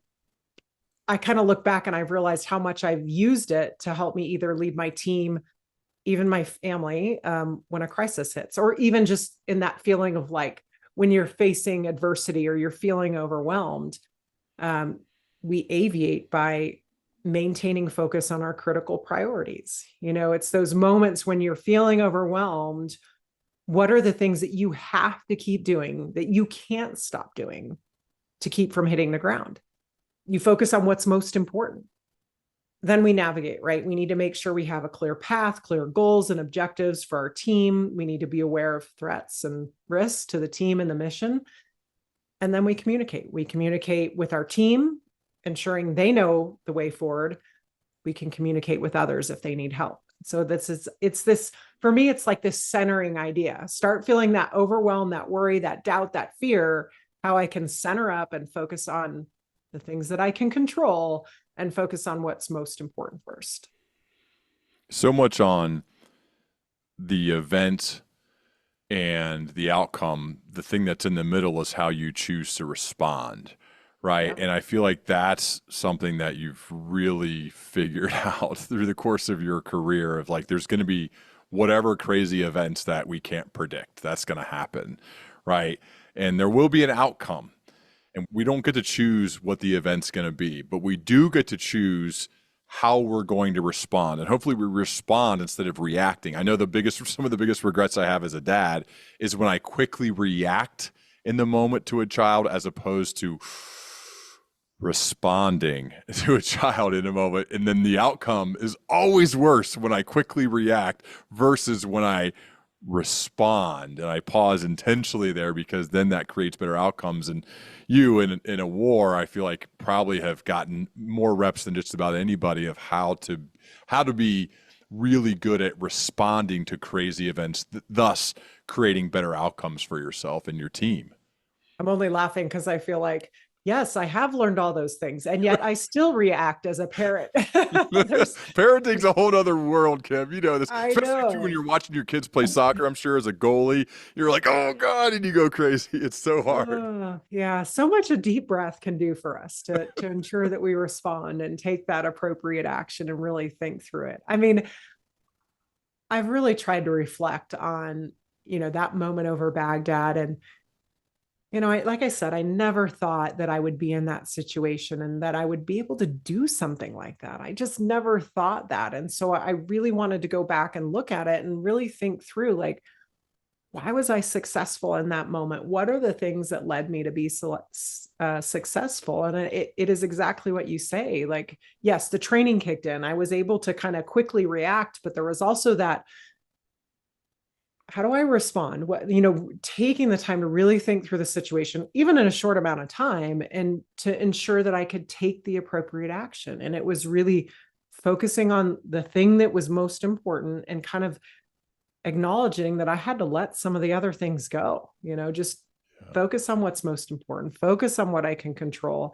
I kind of look back and I've realized how much I've used it to help me either lead my team, even my family, when a crisis hits, or even just in that feeling of like when you're facing adversity or you're feeling overwhelmed, we aviate by maintaining focus on our critical priorities. It's those moments when you're feeling overwhelmed. What are the things that you have to keep doing that you can't stop doing to keep from hitting the ground? You focus on what's most important. Then we navigate, right? We need to make sure we have a clear path, clear goals and objectives for our team. We need to be aware of threats and risks to the team and the mission. And then we communicate. We communicate with our team, ensuring they know the way forward. We can communicate with others if they need help. So it's this, for me, it's like this centering idea. Start feeling that overwhelm, that worry, that doubt, that fear, how I can center up and focus on the things that I can control and focus on what's most important first. So much on the event and the outcome. The thing that's in the middle is how you choose to respond, right? Yeah. And I feel like that's something that you've really figured out through the course of your career of like, there's going to be whatever crazy events that we can't predict. That's going to happen, right? And there will be an outcome. And we don't get to choose what the event's going to be, but we do get to choose how we're going to respond. And hopefully we respond instead of reacting. I know some of the biggest regrets I have as a dad is when I quickly react in the moment to a child as opposed to responding to a child in a moment. And then the outcome is always worse when I quickly react versus when I respond and I pause intentionally there, because then that creates better outcomes. And you in a war, I feel like probably have gotten more reps than just about anybody of how to be really good at responding to crazy events, thus creating better outcomes for yourself and your team. I'm only laughing because I feel like, yes, I have learned all those things, and yet I still react as a parent. Parenting's a whole other world, Kim. You know this, especially when you're watching your kids play soccer. I'm sure as a goalie, you're like, "Oh God," and you go crazy. It's so hard. Yeah, so much a deep breath can do for us to ensure that we respond and take that appropriate action and really think through it. I mean, I've really tried to reflect on that moment over Baghdad, and Like I said, I never thought that I would be in that situation and that I would be able to do something like that. I just never thought that. And so I really wanted to go back and look at it and really think through, like, why was I successful in that moment? What are the things that led me to be successful? And it is exactly what you say. Like, yes, the training kicked in. I was able to kind of quickly react, but there was also that, how do I respond? Taking the time to really think through the situation, even in a short amount of time, and to ensure that I could take the appropriate action. And it was really focusing on the thing that was most important and kind of acknowledging that I had to let some of the other things go, just focus on what's most important, focus on what I can control,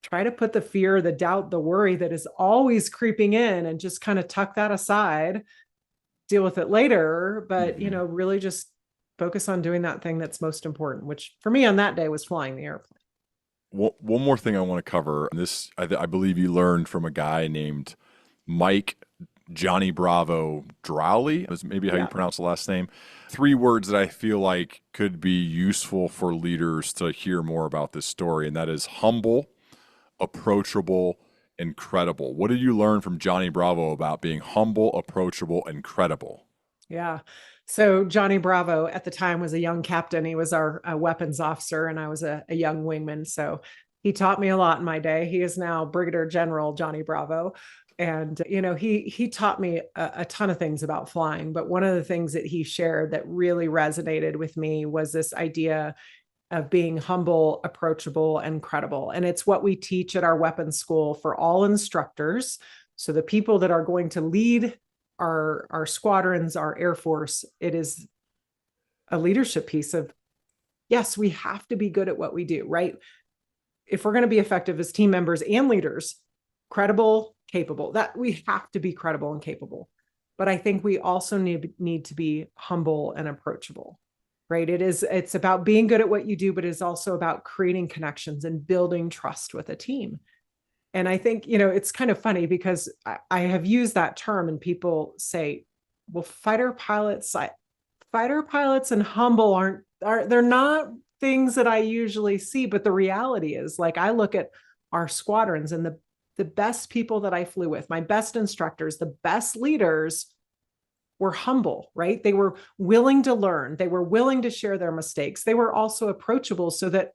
try to put the fear, the doubt, the worry that is always creeping in and just kind of tuck that aside, deal with it later. But, really just focus on doing that thing that's most important, which for me on that day was flying the airplane. One more thing I want to cover. This, I believe you learned from a guy named Mike Johnny Bravo Drowley, is maybe how you pronounce the last name. 3 words that I feel like could be useful for leaders to hear more about this story, and that is humble, approachable, and credible. What did you learn from Johnny Bravo about being humble, approachable, and credible? Yeah. So Johnny Bravo at the time was a young captain. He was our weapons officer, and I was a young wingman. So he taught me a lot in my day. He is now Brigadier General Johnny Bravo. And, he taught me a ton of things about flying. But one of the things that he shared that really resonated with me was this idea of being humble, approachable, and credible. And it's what we teach at our weapons school for all instructors. So the people that are going to lead our squadrons, our Air Force, it is a leadership piece of, yes, we have to be good at what we do, right? If we're going to be effective as team members and leaders, credible, capable, that we have to be credible and capable. But I think we also need to be humble and approachable, right? It's about being good at what you do, but it's also about creating connections and building trust with a team. And I think, it's kind of funny because I have used that term and people say, well, fighter pilots and humble they're not things that I usually see. But the reality is, like, I look at our squadrons and the best people that I flew with, my best instructors, the best leaders were humble, right? They were willing to learn. They were willing to share their mistakes. They were also approachable so that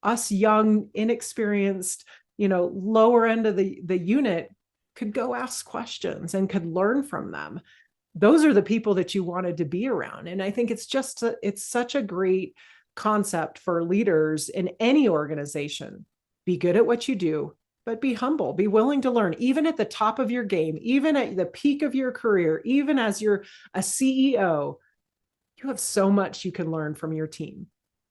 us young, inexperienced, lower end of the unit could go ask questions and could learn from them. Those are the people that you wanted to be around. And I think it's such a great concept for leaders in any organization. Be good at what you do, but be humble, be willing to learn, even at the top of your game, even at the peak of your career, even as you're a CEO, you have so much you can learn from your team.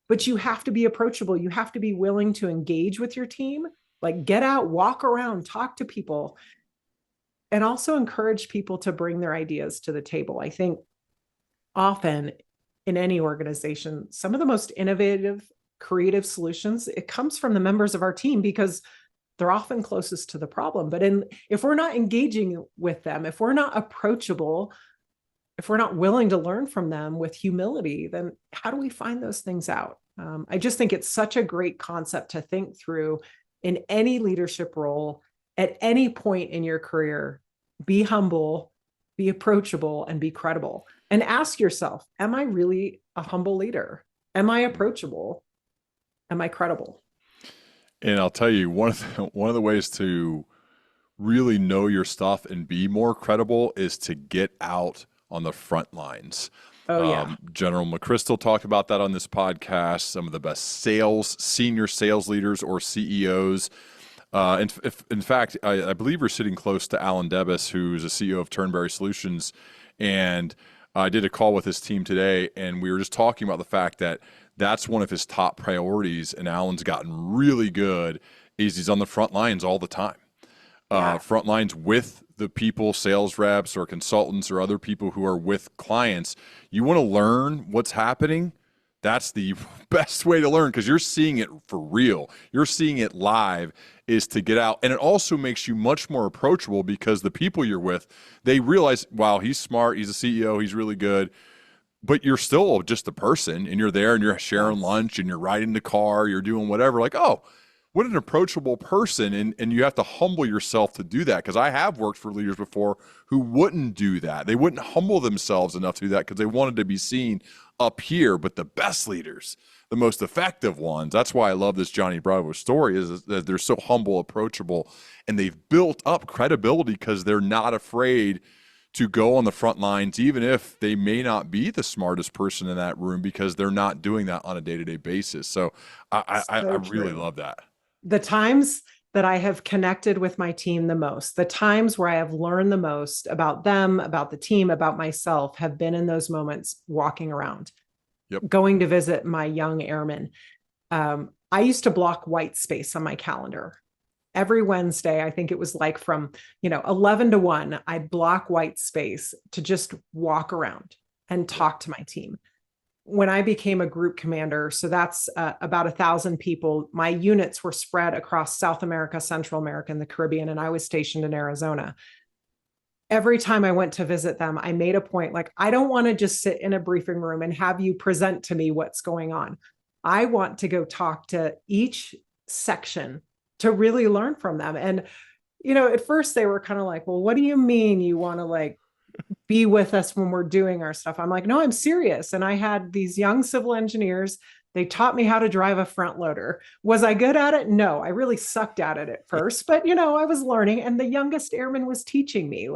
But you have to be approachable. You have to be willing to engage with your team, like get out, walk around, talk to people, and also encourage people to bring their ideas to the table. I think often in any organization, some of the most innovative, creative solutions, it comes from the members of our team because they're often closest to the problem. But if we're not engaging with them, if we're not approachable, if we're not willing to learn from them with humility, then how do we find those things out? I just think it's such a great concept to think through in any leadership role at any point in your career. Be humble, be approachable, and be credible. And ask yourself, am I really a humble leader? Am I approachable? Am I credible? And I'll tell you, one of the ways to really know your stuff and be more credible is to get out on the front lines. Oh, yeah. General McChrystal talked about that on this podcast. Some of the best senior sales leaders or CEOs. In fact, I believe we're sitting close to Alan Debus, who's a CEO of Turnberry Solutions. And I did a call with his team today, and we were just talking about the fact that that's one of his top priorities, and Alan's gotten really good, is he's on the front lines all the time. Front lines with the people, sales reps or consultants or other people who are with clients. You want to learn what's happening. That's the best way to learn because you're seeing it for real. You're seeing it live, is to get out. And it also makes you much more approachable because the people you're with, they realize, wow, he's smart. He's a CEO. He's really good. but you're still just a person, and you're there and you're sharing lunch and you're riding the car, you're doing whatever. Like, oh, what an approachable person. And you have to humble yourself to do that. Because I have worked for leaders before who wouldn't do that. They wouldn't humble themselves enough to do that because they wanted to be seen up here. But the best leaders, the most effective ones, that's why I love this Johnny Bravo story, is that they're so humble, approachable, and they've built up credibility because they're not afraid to go on the front lines, even if they may not be the smartest person in that room, because they're not doing that on a day-to-day basis. So I really love that. The times that I have connected with my team the most, the times where I have learned the most about them, about the team, about myself, have been in those moments walking around, going to visit my young airmen. I used to block white space on my calendar. Every Wednesday, I think it was like from 11 to 1, I'd block white space to just walk around and talk to my team. When I became a group commander, so that's about 1,000 people, my units were spread across South America, Central America, and the Caribbean, and I was stationed in Arizona. Every time I went to visit them, I made a point, like, I don't want to just sit in a briefing room and have you present to me what's going on. I want to go talk to each section to really learn from them. And, at first they were kind of like, well, what do you mean you want to be with us when we're doing our stuff? I'm like, no, I'm serious. And I had these young civil engineers. They taught me how to drive a front loader. Was I good at it? No, I really sucked at it at first, but I was learning, and the youngest airman was teaching me.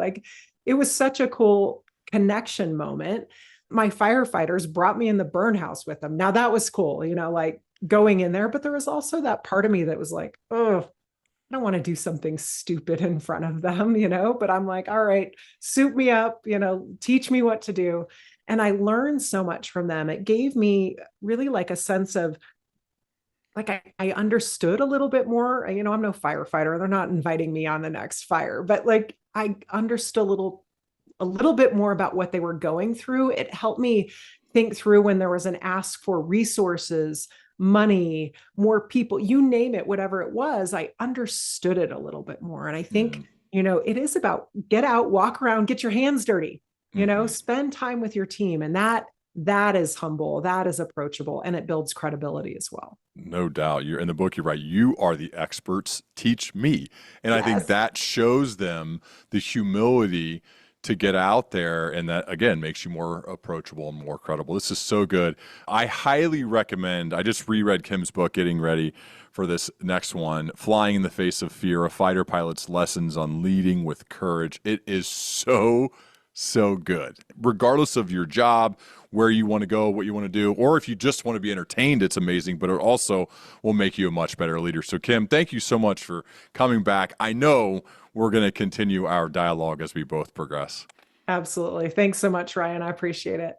It was such a cool connection moment. My firefighters brought me in the burn house with them. Now that was cool, going in there, but there was also that part of me that was like, oh, I don't want to do something stupid in front of them, but I'm like, all right, suit me up, teach me what to do. And I learned so much from them. It gave me really a sense of I understood a little bit more. I'm no firefighter. They're not inviting me on the next fire, but I understood a little bit more about what they were going through. It helped me think through when there was an ask for resources, money, more people, you name it, whatever it was, I understood it a little bit more. And I think, it is about get out, walk around, get your hands dirty, spend time with your team. And that is humble, that is approachable, and it builds credibility as well. No doubt. You're in the book, you're right. You are the experts, teach me. And I think that shows them the humility to get out there, and that again makes you more approachable and more credible. This is so good. I highly recommend, I just reread Kim's book, getting ready for this next one, Flying in the Face of Fear, A Fighter Pilot's Lessons on Leading with Courage. It is so good. Regardless of your job, where you want to go, what you want to do, or if you just want to be entertained, it's amazing, but it also will make you a much better leader. So Kim, thank you so much for coming back. I know we're going to continue our dialogue as we both progress. Absolutely. Thanks so much, Ryan. I appreciate it.